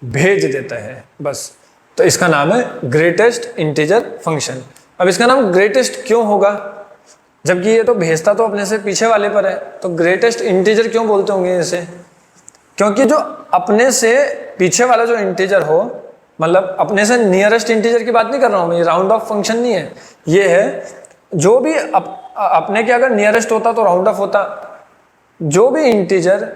भेज देता है बस। तो इसका नाम है ग्रेटेस्ट इंटीजर फंक्शन। अब इसका नाम ग्रेटेस्ट क्यों होगा, जबकि ये तो भेजता तो अपने से पीछे वाले पर है, तो ग्रेटेस्ट इंटीजर क्यों बोलते होंगे इसे, क्योंकि जो अपने से पीछे वाला जो इंटीजर हो, मतलब अपने से नियरेस्ट इंटीजर की बात नहीं कर रहा हूं मैं, ये राउंड ऑफ फंक्शन नहीं है, ये है जो भी अपने के अगर नियरेस्ट होता तो राउंड ऑफ होता, जो भी इंटीजर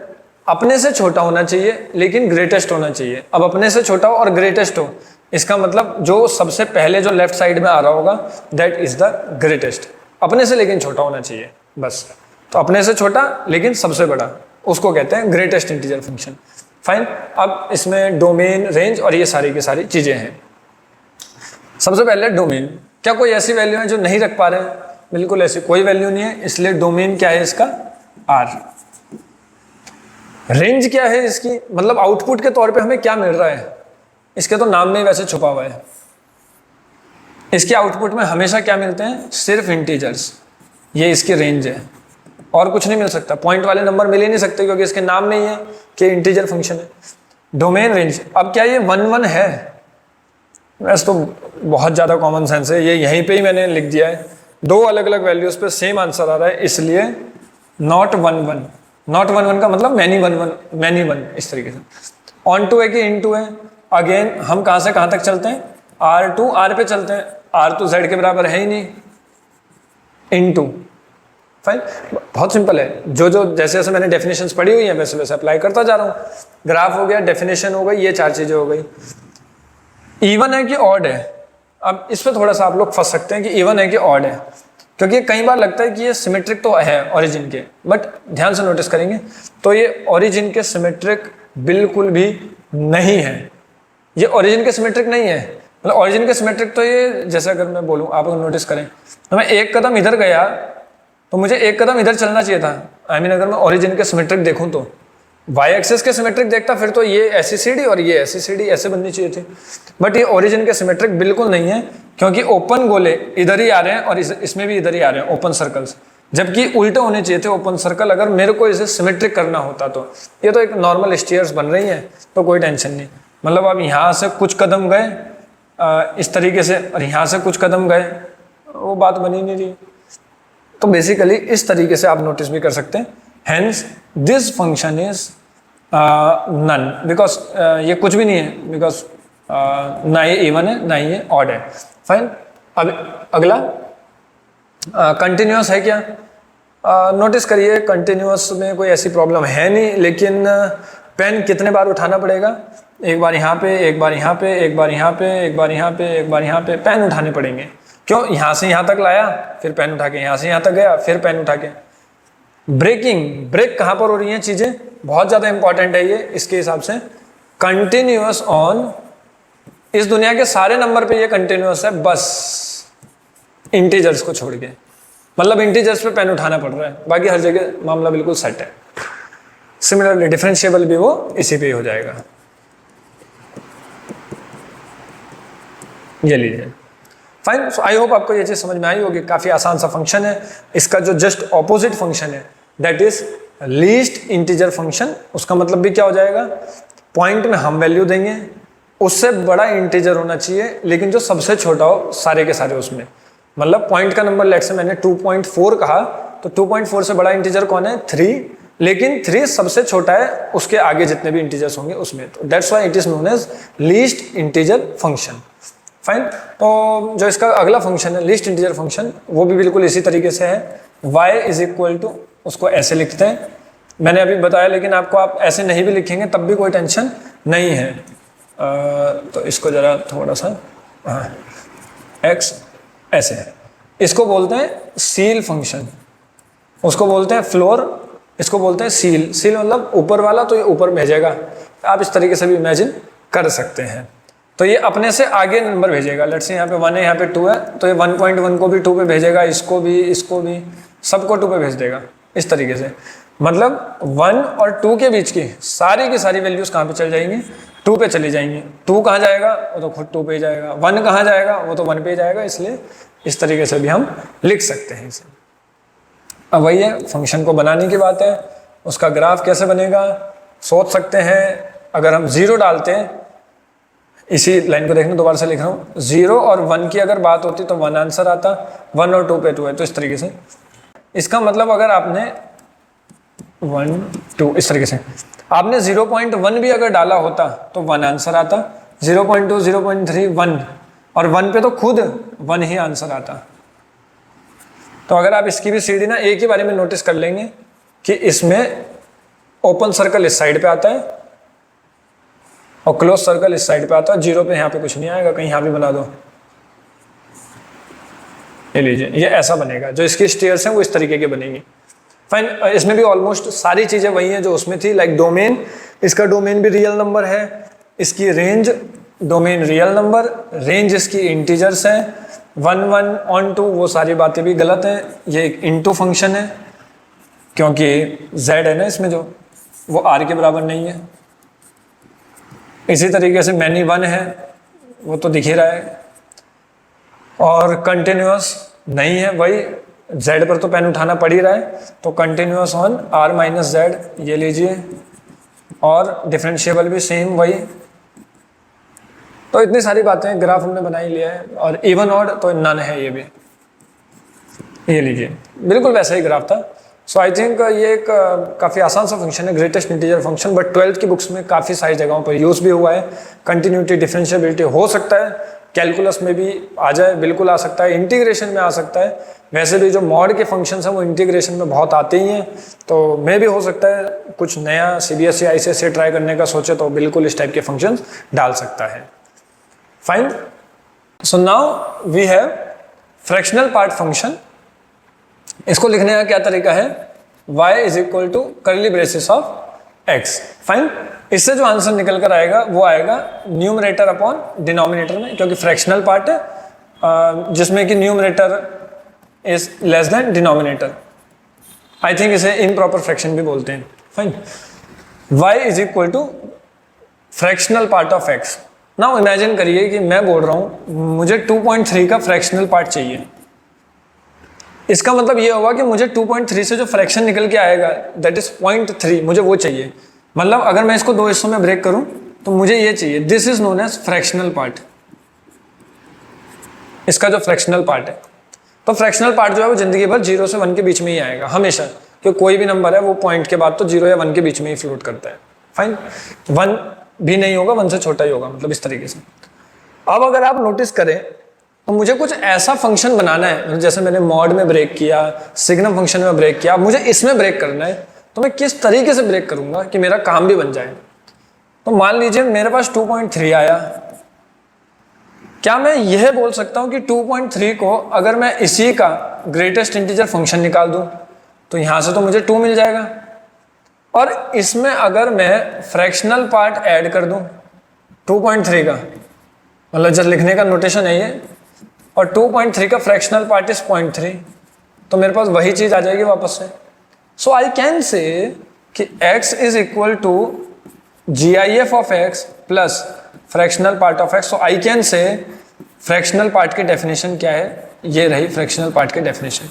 अपने से छोटा होना चाहिए लेकिन ग्रेटेस्ट होना चाहिए। अब अपने से छोटा हो और ग्रेटेस्ट हो, इसका मतलब जो सबसे पहले जो लेफ्ट साइड में आ रहा होगा दैट इज द ग्रेटेस्ट, अपने से लेकिन छोटा होना चाहिए बस। तो अपने से छोटा लेकिन सबसे बड़ा, उसको कहते हैं ग्रेटेस्ट इंटीजर फंक्शन, फाइन। अब इसमें डोमेन, रेंज और ये सारी की सारी चीजें हैं। सबसे पहले डोमेन, क्या कोई ऐसी वैल्यू है जो नहीं रख पा रहे हैं, बिल्कुल ऐसी कोई वैल्यू नहीं है, इसलिए डोमेन क्या है इसका, R। रेंज क्या है इसकी, मतलब आउटपुट के तौर पे हमें क्या मिल रहा है, इसके तो नाम में ही वैसे छुपा हुआ है। इसके आउटपुट में हमेशा क्या मिलते हैं, सिर्फ इंटीजर्स, ये इसकी रेंज है, और कुछ नहीं मिल सकता। पॉइंट वाले नंबर मिल ही नहीं सकते क्योंकि इसके नाम में ही है कि इंटीजर फंक्शन है। डोमेन रेंज, अब क्या ये 1 1 है? वैसे तो बहुत ज़्यादा कॉमन सेंस है, ये यहीं पे ही मैंने लिख दिया है, दो अलग अलग वैल्यूज पे सेम आंसर आ रहा है, इसलिए नॉट 1 1। नॉट 1 1 का मतलब मैनी 1 1, मैनी 1, इस तरीके से। ऑन टू है कि इन टू है? अगेन हम कहाँ से कहाँ तक चलते हैं? आर टू आर पे चलते हैं, आर तो जेड के बराबर है ही नहीं, इन टू। फाइन, बहुत सिंपल है, जो जो जैसे जैसे मैंने डेफिनेशंस पढ़ी हुई है वैसे वैसे अप्लाई करता जा रहा हूँ। ग्राफ हो गया, डेफिनेशन हो गई, ये चार चीजें हो गई। इवन है कि ऑड है? अब इस पर थोड़ा सा आप लोग फंस सकते हैं कि इवन है कि ऑड है, क्योंकि कई बार लगता है कि ये सिमेट्रिक तो है ओरिजिन के, बट ध्यान से नोटिस करेंगे तो ये ओरिजिन के सिमेट्रिक बिल्कुल भी नहीं है। ये ओरिजिन के सिमेट्रिक नहीं है, मतलब ओरिजिन के सिमेट्रिक तो ये, जैसे अगर मैं बोलूँ, आप अगर नोटिस करें तो मैं एक कदम इधर गया तो मुझे एक कदम इधर चलना चाहिए था। आई मीन अगर मैं ओरिजिन के सिमेट्रिक देखूँ तो वाई एक्सिस के सिमेट्रिक देखता फिर तो ये ऐसी सीढ़ी और ये ऐसी सीढ़ी ऐसे बननी चाहिए थी, बट ये ओरिजिन के सिमेट्रिक बिल्कुल नहीं है, क्योंकि ओपन गोले इधर ही आ रहे हैं और इसमें भी इधर ही आ रहे हैं ओपन सर्कल्स, जबकि उल्टे होने चाहिए थे ओपन सर्कल अगर मेरे को इसे सिमेट्रिक करना होता तो। ये तो एक नॉर्मल स्टेयर्स बन रही हैं तो कोई टेंशन नहीं, मतलब अब यहाँ से कुछ कदम गए इस तरीके से और यहाँ से कुछ कदम गए, वो बात बनी नहीं रही। तो बेसिकली इस तरीके से आप नोटिस भी कर सकते हैं, hence this function is none, because ये कुछ भी नहीं है, बिकॉज ना ये इवन है ना ये ऑड है। फाइन, अब अगला कंटिन्यूअस है क्या? नोटिस करिए कंटिन्यूअस में कोई ऐसी प्रॉब्लम है नहीं, लेकिन पेन कितने बार उठाना पड़ेगा? एक बार यहाँ पे, एक बार यहाँ पे, एक बार यहाँ पे, एक बार यहाँ पे, एक बार यहाँ पे, पेन उठाने पड़ेंगे। क्यों? यहाँ से यहाँ तक लाया, फिर पेन उठा के, यहाँ से यहाँ तक गया, फिर पेन उठा के। ब्रेकिंग, ब्रेक कहाँ पर हो रही हैं चीज़ें? बहुत ज़्यादा इंपॉर्टेंट है ये इसके हिसाब से। कंटिन्यूअस ऑन, इस दुनिया के सारे नंबर पे ये कंटिन्यूअस है, बस इंटीजर्स को छोड़ के, मतलब इंटीजर्स पे पेन उठाना पड़ रहा है, बाकी हर जगह मामला बिल्कुल सेट है। सिमिलरली डिफरेंशिएबल भी वो इसी पे ही हो जाएगा। ये लीजिए। फाइन, आई होप आपको ये चीज समझ में आई होगी। काफी आसान सा फंक्शन है, इसका जो जस्ट ऑपोजिट फंक्शन है that is least integer function. उसका मतलब भी क्या हो जाएगा? पॉइंट में हम वैल्यू देंगे, उससे बड़ा इंटीजर होना चाहिए, लेकिन जो सबसे छोटा हो सारे के सारे उसमें। मतलब पॉइंट का नंबर लेट से मैंने 2.4 कहा, तो 2.4 से बड़ा इंटीजर कौन है? 3, लेकिन 3 सबसे छोटा है उसके आगे जितने भी इंटीजर्स होंगे उसमें, तो that's why it is known as least integer function. Fine, तो जो इसका अगला फंक्शन है लीस्ट इंटीजर फंक्शन, वो भी बिल्कुल इसी तरीके से है। y इज इक्वल टू, उसको ऐसे लिखते हैं, मैंने अभी बताया, लेकिन आपको आप ऐसे नहीं भी लिखेंगे तब भी कोई टेंशन नहीं है। तो इसको जरा थोड़ा सा, हाँ, x ऐसे है, इसको बोलते हैं सील फंक्शन, उसको बोलते हैं फ्लोर, इसको बोलते हैं सील। सील मतलब ऊपर वाला, तो ये ऊपर भेजेगा, आप इस तरीके से भी इमेजिन कर सकते हैं। तो ये अपने से आगे नंबर भेजेगा, लेट्स से यहाँ पे 1 है, यहाँ पे 2 है, तो ये 1.1 को भी 2 पे भेजेगा, इसको भी, सबको 2 पे भेज देगा, इस तरीके से। मतलब 1 और 2 के बीच की सारी वैल्यूज कहाँ पे चल जाएंगी? 2 पे चली जाएंगी। 2 कहाँ जाएगा? वो तो खुद 2 पे ही जाएगा। 1 कहाँ जाएगा? वो तो 1 पे ही जाएगा, इसलिए इस तरीके से भी हम लिख सकते हैं इसे। अब वही है, फंक्शन को बनाने की बात है, उसका ग्राफ कैसे बनेगा सोच सकते हैं। अगर हम 0 डालते हैं, इसी लाइन को देखना, दोबारा से लिख रहा हूँ, 0 और 1 की अगर बात होती तो 1 आंसर आता, 1 और 2 पे 2 है, तो इस तरीके से। इसका मतलब अगर आपने 1 2 इस तरीके से आपने 0.1 भी अगर डाला होता तो 1 आंसर आता, 0.2 0.3 1, और 1 पे तो खुद 1 ही आंसर आता। तो अगर आप इसकी भी सीढ़ी ना एक ही बारे में नोटिस कर लेंगे कि इसमें ओपन सर्कल इस साइड पे आता है और क्लोज सर्कल इस साइड पे आता है, 0 पे यहाँ पे कुछ नहीं आएगा, कहीं यहाँ भी बना दो, ये लीजिए, ये ऐसा बनेगा। जो इसकी स्टेयर्स हैं वो इस तरीके के बनेंगी। फाइन, इसमें भी ऑलमोस्ट सारी चीजें वही हैं जो उसमें थी, लाइक डोमेन, इसका डोमेन भी रियल नंबर है, इसकी range, domain real number, range इसकी इंटीजर्स है, 1 1 ऑन 2, वो सारी बातें भी गलत हैं। ये एक इनटू फंक्शन है क्योंकि z है ना इसमें, जो वो r के बराबर नहीं है। इसी तरीके से मैनी 1 है, वो तो दिख ही रहा है, और कंटिन्यूअस नहीं है, वही z पर तो पेन उठाना पड़ ही रहा है, तो continuous on r minus Z, ये लीजिए, और डिफरेंशिएबल भी सेम वही। तो इतनी सारी बातें ग्राफ हमने बना ही लिया है, और इवन ऑड तो नन है, ये भी ये लीजिए बिल्कुल वैसा ही ग्राफ था। सो आई थिंक ये एक काफ़ी आसान सा फंक्शन है, greatest integer function, but 12th की बुक्स में काफ़ी सारी जगहों पर यूज़ भी हुआ है। कंटिन्यूटी, डिफरेंशिएबिलिटी हो सकता है कैलकुलस में भी आ जाए, बिल्कुल आ सकता है, इंटीग्रेशन में आ सकता है। वैसे भी जो मॉड के फंक्शंस हैं वो इंटीग्रेशन में बहुत आते ही हैं, तो मे भी हो सकता है कुछ नया CBSE ICSE ट्राई करने का सोचे तो बिल्कुल इस टाइप के फंक्शंस डाल सकता है। Fine. So now we have fractional part function. इसको लिखने का क्या तरीका है, y is equal to curly braces of x। Fine. इससे जो आंसर निकल कर आएगा वो आएगा न्यूमरेटर अपॉन डिनोमिनेटर में, क्योंकि फ्रैक्शनल पार्ट है जिसमें कि numerator is less than denominator. I think इसे इम्प्रॉपर फ्रैक्शन भी बोलते हैं। Fine. y is equal to fractional part of x। Now imagine करिए कि मैं बोल रहा हूं मुझे 2.3 का फ्रैक्शनल पार्ट चाहिए। इसका मतलब ये होगा कि मुझे 2.3 से जो फ्रैक्शन निकल के आएगा दैट इज 0.3, मुझे वो चाहिए। मतलब अगर मैं इसको दो हिस्सों में ब्रेक करूं तो मुझे ये चाहिए, this is known as fractional part. इसका जो फ्रैक्शनल पार्ट है, तो फ्रैक्शनल पार्ट जो है वो जिंदगी भर 0 से 1 के बीच में ही आएगा हमेशा, क्योंकि कोई भी नंबर है वो पॉइंट के बाद तो 0 या 1 के बीच में ही फ्लोट करता है। फाइन। 1 भी नहीं होगा, 1 से छोटा ही होगा, मतलब इस तरीके से। अब अगर आप नोटिस करें तो मुझे कुछ ऐसा फंक्शन बनाना है, जैसे मैंने मॉड में ब्रेक किया, सिग्नम फंक्शन में ब्रेक किया, मुझे इसमें ब्रेक करना है, तो मैं किस तरीके से ब्रेक करूंगा कि मेरा काम भी बन जाए। तो मान लीजिए मेरे पास 2.3 आया, क्या मैं यह बोल सकता हूं कि 2.3 को अगर मैं इसी का ग्रेटेस्ट इंटीजर फंक्शन निकाल दूं तो यहां से तो मुझे 2 मिल जाएगा, और इसमें अगर मैं फ्रैक्शनल पार्ट ऐड कर दूं 2.3 का, मतलब जब लिखने का नोटेशन है ये, और 2.3 का फ्रैक्शनल पार्ट इज 0.3, तो मेरे पास वही चीज आ जाएगी वापस से। सो आई कैन से कि x is equal to GIF of x plus fractional part of x। So I can say fractional part की डेफिनेशन क्या है, ये रही फ्रैक्शनल पार्ट की डेफिनेशन।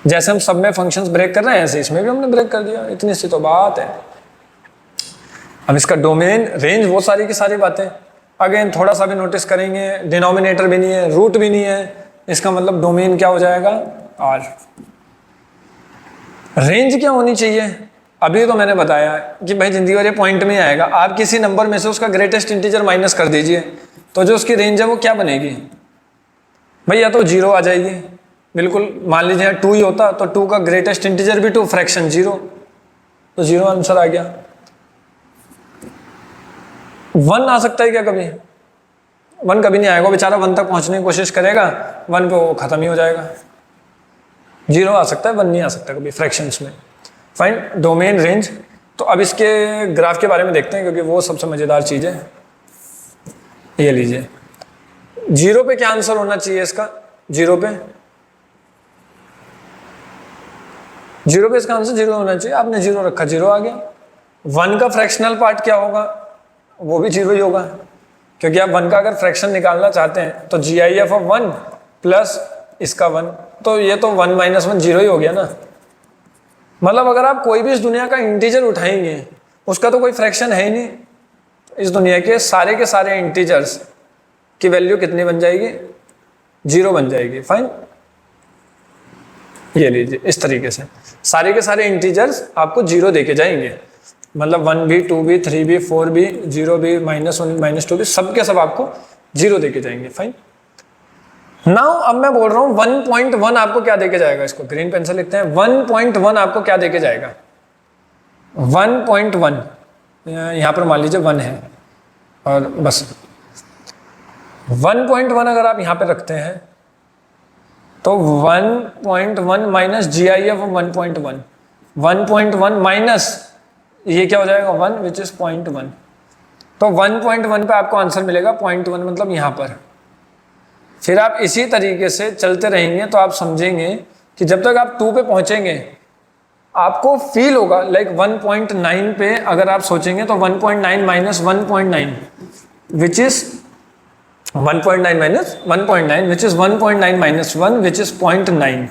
जैसे हम सब में फंक्शंस ब्रेक कर रहे हैं ऐसे इसमें भी हमने ब्रेक कर दिया, इतनी सी तो बात है। अब इसका डोमेन, रेंज, वो सारी की सारी बातें अगेन थोड़ा सा भी नोटिस करेंगे, डिनोमिनेटर भी नहीं है, रूट भी नहीं है, इसका मतलब डोमेन क्या हो जाएगा R। रेंज क्या होनी चाहिए, अभी तो मैंने बताया कि भाई जिंदगी भर ये पॉइंट में आएगा। आप किसी नंबर में से उसका ग्रेटेस्ट इंटीजर माइनस कर दीजिए तो जो उसकी रेंज है वो क्या बनेगी भाई, या तो 0 आ जाएगी, बिल्कुल मान लीजिए 2 ही होता तो 2 का ग्रेटेस्ट इंटीजर भी 2, फ्रैक्शन 0, तो 0 आंसर आ गया। 1 आ सकता है क्या कभी, 1 कभी नहीं आएगा, बेचारा 1 तक पहुंचने की कोशिश करेगा, 1 पे वो खत्म ही हो जाएगा। 0 आ सकता है, 1 नहीं आ सकता कभी फ्रैक्शंस में। फाइन। Domain, range. तो अब इसके ग्राफ के बारे में देखते हैं क्योंकि वो सबसे मजेदार चीज है। ये लीजिए 0 पे क्या आंसर होना चाहिए इसका, 0 पे इसका आंसर 0 होना चाहिए। आपने 0 रखा, 0 आ गया। 1 का फ्रैक्शनल पार्ट क्या होगा, वो भी 0 ही होगा, क्योंकि आप 1 का अगर फ्रैक्शन निकालना चाहते हैं तो GIF ऑफ 1 प्लस इसका 1, तो ये तो 1 माइनस 1 0 ही हो गया ना। मतलब अगर आप कोई भी इस दुनिया का इंटीजर उठाएंगे उसका तो कोई फ्रैक्शन है ही नहीं, इस दुनिया के सारे इंटीजर्स की वैल्यू कितनी बन जाएगी, 0 बन जाएगी। फाइन। ये लीजिए इस तरीके से सारे के सारे इंटीजर्स आपको 0 देके जाएंगे, मतलब 1 भी, 2 भी, 3 भी, 4 भी, 0 भी, -1 -2 भी, सब के सब आपको 0 देके जाएंगे। फाइन। नाउ अब मैं बोल रहा हूं 1.1 आपको क्या देके जाएगा, इसको ग्रीन पेन से लिखते हैं। 1.1 आपको क्या देके जाएगा, 1.1 यहां पर मान लीजिए 1 है, और बस 1.1 अगर आप यहां पे रखते हैं तो 1.1 माइनस GIF ऑफ 1.1, 1.1 माइनस ये क्या हो जाएगा 1 विच इज 0.1, तो 1.1 पे आपको आंसर मिलेगा 0.1, मतलब यहां पर। फिर आप इसी तरीके से चलते रहेंगे तो आप समझेंगे कि जब तक आप 2 पे पहुंचेंगे आपको फील होगा लाइक 1.9 पे अगर आप सोचेंगे तो 1.9 minus 1.9 which is 1.9 minus 1.9 which is 1.9 minus 1 which is 0.9,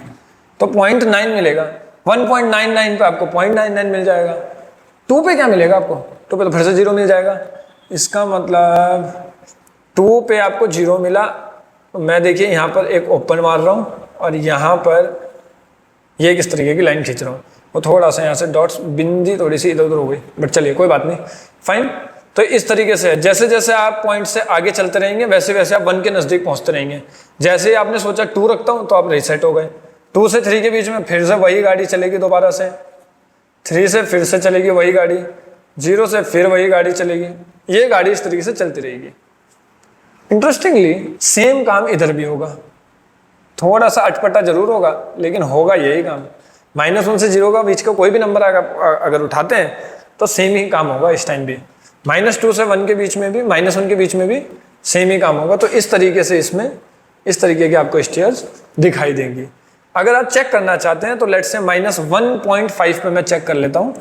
तो 0.9 मिलेगा। 1.99 पे आपको 0.99 मिल जाएगा, 2 पे क्या मिलेगा आपको? 2 पे तो फिर से 0 मिल जाएगा। इसका मतलब 2 पे आपको 0 मिला। मैं देखिए यहाँ पर एक ओपन मार रहा हूँ और यहाँ पर ये किस तरीके की लाइन खींच रहा हूँ, वो थोड़ा सा यहाँ से डॉट्स बिंदी थोड़ी सी इधर उधर हो गई, बट चलिए कोई बात नहीं, फाइन। तो इस तरीके से जैसे जैसे आप पॉइंट से आगे चलते रहेंगे वैसे वैसे आप 1 के नज़दीक पहुँचते रहेंगे। जैसे ही आपने सोचा 2 रखता हूँ तो आप रीसेट हो गए। 2 से 3 के बीच में फिर से वही गाड़ी चलेगी दोबारा से, 3 से फिर से चलेगी वही गाड़ी, 0 से फिर वही गाड़ी चलेगी। ये गाड़ी इस तरीके से चलती रहेगी। इंटरेस्टिंगली सेम काम इधर भी होगा, थोड़ा सा अटपटा जरूर होगा लेकिन होगा यही काम। -1 से 0 का बीच का कोई भी नंबर अगर उठाते हैं तो सेम ही काम होगा इस टाइम भी। -2 से 1 के बीच में भी, -1 के बीच में भी सेम ही काम होगा। तो इस तरीके से इसमें इस तरीके के आपको स्टेयर्स दिखाई देंगी। अगर आप चेक करना चाहते हैं तो लेट्स से -1.5 पे मैं चेक कर लेता हूँ।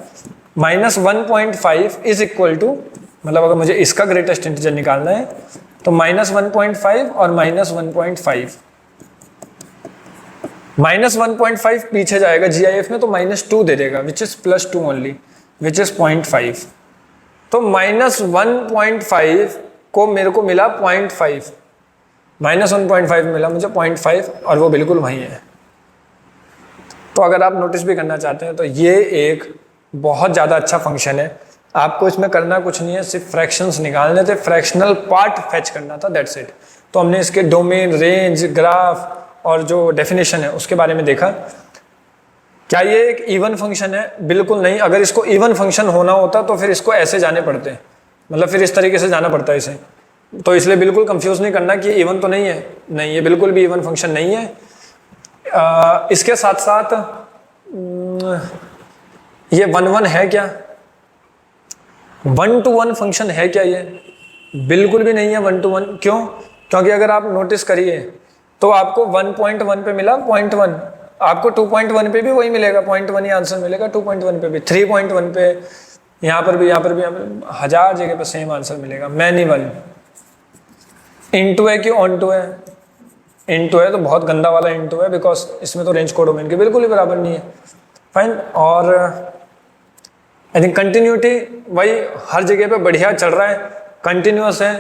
-1.5 इज इक्वल टू, मतलब अगर मुझे इसका ग्रेटेस्ट इंटीजर निकालना है तो -1.5 और -1.5, -1.5 पीछे जाएगा GIF में तो -2 दे देगा, which is +2 only, which is 0.5। तो -1.5 को मेरे को मिला 0.5, -1.5 मिला मुझे 0.5 और वो बिल्कुल वही है। तो अगर आप नोटिस भी करना चाहते हैं तो ये एक बहुत ज़्यादा अच्छा फंक्शन है। आपको इसमें करना कुछ नहीं है, सिर्फ फ्रैक्शंस निकालने थे, फ्रैक्शनल पार्ट फेच करना था, दैट्स इट। तो हमने इसके डोमेन, रेंज, ग्राफ और जो डेफिनेशन है उसके बारे में देखा। क्या ये एक इवन फंक्शन है? बिल्कुल नहीं। अगर इसको इवन फंक्शन होना होता तो फिर इसको ऐसे जाने पड़ते, मतलब फिर इस तरीके से जाना पड़ता है इसे। तो इसलिए बिल्कुल कंफ्यूज नहीं करना कि इवन तो नहीं है, नहीं, ये बिल्कुल भी इवन फंक्शन नहीं है। इसके साथ साथ ये 1-1 है क्या? 1-to-1 फंक्शन है क्या ये? बिल्कुल भी नहीं है 1-to-1। क्यों? क्योंकि अगर आप नोटिस करिए तो आपको 1.1 पे मिला 0.1, आपको 2.1 पे भी वही मिलेगा, 0.1 ही आंसर मिलेगा, 2.1 पे भी, 3.1 पे, यहाँ पर भी, यहाँ पर भी, यहाँ पर 1000 जगह पर सेम आंसर मिलेगा। मैन्युअल इनटू है कि ऑनटू है? इनटू है तो बहुत गंदा वाला इनटू है, बिकॉज इसमें तो रेंज कोडोमेन के बिल्कुल ही बराबर नहीं है, फाइन। और आई थिंक कंटिन्यूटी वही हर जगह पे बढ़िया चल रहा है, कंटिन्यूअस है।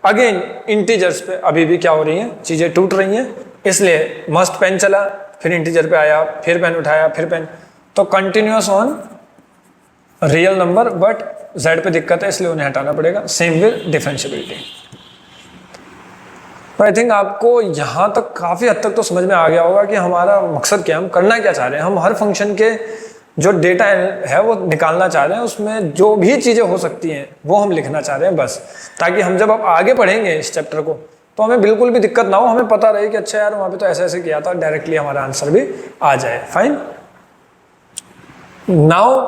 अगेन इंटीजर्स पे अभी भी क्या हो रही हैं, चीज़ें टूट रही हैं, इसलिए मस्ट पेन चला, फिर इंटीजर पे आया, फिर पेन उठाया, फिर पेन, तो continuous on real number, but Z पे दिक्कत है इसलिए उन्हें हटाना पड़ेगा। Same with differentiability. तो आई थिंक आपको यहाँ तक काफ़ी हद तक तो समझ में आ गया होगा कि हमारा मकसद क्या, हम करना क्या चाह रहे हैं। हम हर फंक्शन के जो डेटा है वो निकालना चाह रहे हैं, उसमें जो भी चीज़ें हो सकती हैं वो हम लिखना चाह रहे हैं बस, ताकि हम जब आप आगे पढ़ेंगे इस चैप्टर को तो हमें बिल्कुल भी दिक्कत ना हो, हमें पता रहे कि अच्छा यार वहाँ पे तो ऐसे ऐसे किया था, डायरेक्टली हमारा आंसर भी आ जाए, fine. Now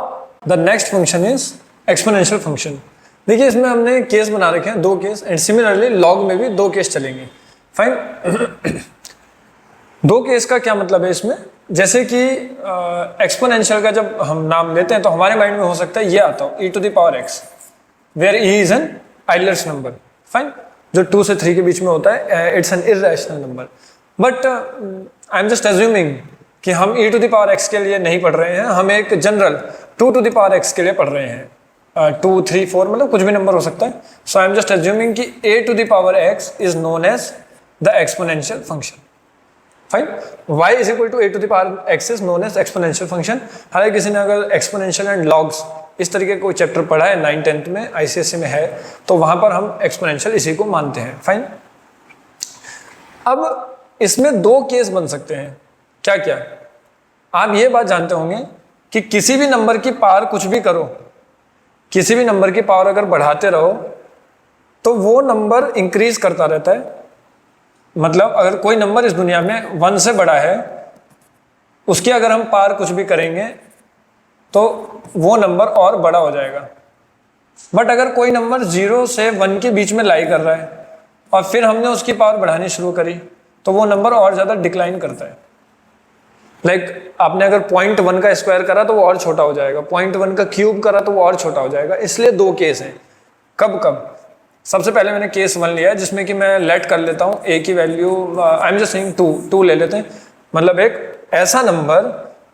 the next function is exponential function. देखिए इसमें हमने केस बना रखे हैं, 2 केस, एंड सिमिलरली लॉग में भी 2 केस चलेंगे, फाइन। 2 केस का क्या मतलब है इसमें? जैसे कि एक्सपोनेंशियल का जब हम नाम लेते हैं तो हमारे माइंड में हो सकता है ये आता हो e⁻x, where e is an Euler's number, fine, जो 2 से 3 के बीच में होता है, it's an irrational number. But I am just assuming कि हम e⁻x के लिए नहीं पढ़ रहे हैं, हम एक जनरल 2⁻x के लिए पढ़ रहे हैं, 2, 3, 4 मतलब कुछ भी नंबर हो सकता है। So I am just assuming कि a⁻x is known as the exponential function, fine. y is equal to a⁻x is known as exponential function. हालांकि किसी ने अगर एक्सपोनेंशियल एंड लॉग्स इस तरीके का कोई चैप्टर पढ़ा है 9th 10th में, ICSE में है, तो वहां पर हम एक्सपोनेंशियल इसी को मानते हैं, फाइन। अब इसमें 2 केस बन सकते हैं, क्या क्या? आप ये बात जानते होंगे कि किसी भी नंबर की पावर कुछ भी करो, किसी भी नंबर की पावर अगर बढ़ाते रहो तो वो नंबर इंक्रीज करता रहता है। मतलब अगर कोई नंबर इस दुनिया में 1 से बड़ा है, उसकी अगर हम पावर कुछ भी करेंगे तो वो नंबर और बड़ा हो जाएगा। बट अगर कोई नंबर 0 से 1 के बीच में लाई कर रहा है और फिर हमने उसकी पावर बढ़ानी शुरू करी तो वो नंबर और ज़्यादा डिक्लाइन करता है। लाइक आपने अगर 0.1 का स्क्वायर करा तो वो और छोटा हो जाएगा, 0.1 का क्यूब करा तो वो और छोटा हो जाएगा। इसलिए 2 केस हैं। कब कब? सबसे पहले मैंने केस 1 लिया है जिसमें कि मैं लेट कर लेता हूँ a की value, I am just saying 2 ले लेते हैं। मतलब एक ऐसा नंबर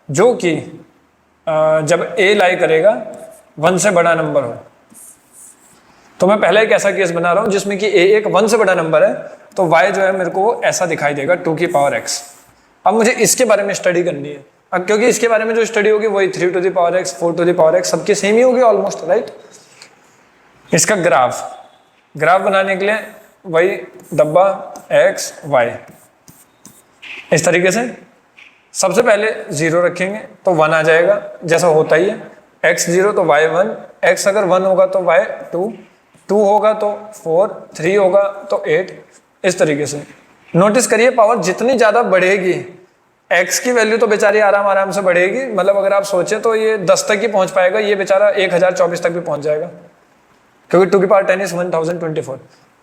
जो कि जब a लाई करेगा 1 से बड़ा नंबर हो। तो मैं पहले एक ऐसा केस बना रहा हूँ जिसमें कि a एक 1 से बड़ा नंबर है, तो y जो है मेरे को वो ऐसा दिखाई देगा 2 की पावर x। अब मुझे इसके बारे में स्टडी करनी है, अब क्योंकि इसके बारे में जो स्टडी होगी वही 3 to the power x, 4 to the power x सबकी सेम ही होगी ऑलमोस्ट, राइट। इसका ग्राफ बनाने के लिए वही डब्बा x y, इस तरीके से सबसे पहले 0 रखेंगे तो 1 आ जाएगा जैसा होता ही है, x 0 तो y 1, x अगर 1 होगा तो y 2, 2 होगा तो 4, 3 होगा तो 8, इस तरीके से। नोटिस करिए पावर जितनी ज़्यादा बढ़ेगी x की वैल्यू तो बेचारी आराम से बढ़ेगी, मतलब अगर आप सोचें तो ये 10 तक ही पहुंच पाएगा, ये बेचारा 1024 तक भी पहुंच जाएगा, क्योंकि 2 की पावर 10 इज 1024।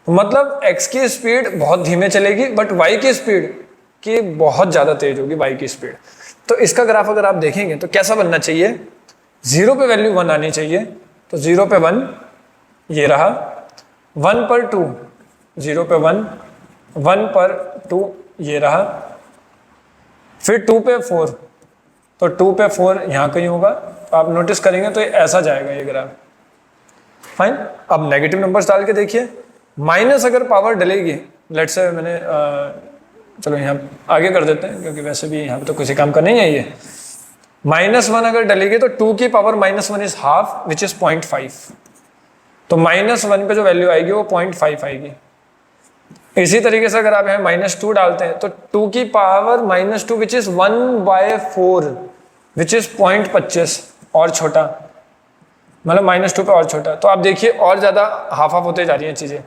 मतलब x की स्पीड बहुत धीमे चलेगी, बट y की स्पीड की बहुत ज़्यादा तेज होगी, y की स्पीड। तो इसका ग्राफ अगर आप देखेंगे तो कैसा बनना चाहिए, 0 पे वैल्यू 1 आनी चाहिए, तो 0 पे 1 ये रहा, 1 पर 2, 0 पे 1, 1 पर 2 ये रहा, फिर 2 पे 4, तो 2 पे 4 यहाँ कहीं होगा, तो आप नोटिस करेंगे तो ये ऐसा जाएगा ये ग्राफ। फाइन, अब नेगेटिव नंबर्स डाल के देखिए, माइनस अगर पावर डलेगी, लेट्स से मैंने चलो यहाँ आगे कर देते हैं क्योंकि वैसे भी यहाँ पे तो किसी काम का नहीं है ये। -1 अगर डलेगी तो 2 की power -1 is half which is 0.5, तो -1 पे जो वैल्यू आएगी वो 0.5 आएगी। इसी तरीके से अगर आप यहाँ -2 डालते हैं तो 2 की power -2 which is 1/4 which is 0.25 और छोटा, मतलब -2 पे और छोटा। तो आप देखिए और ज़्यादा हाफ होते जा रही हैं चीज़ें,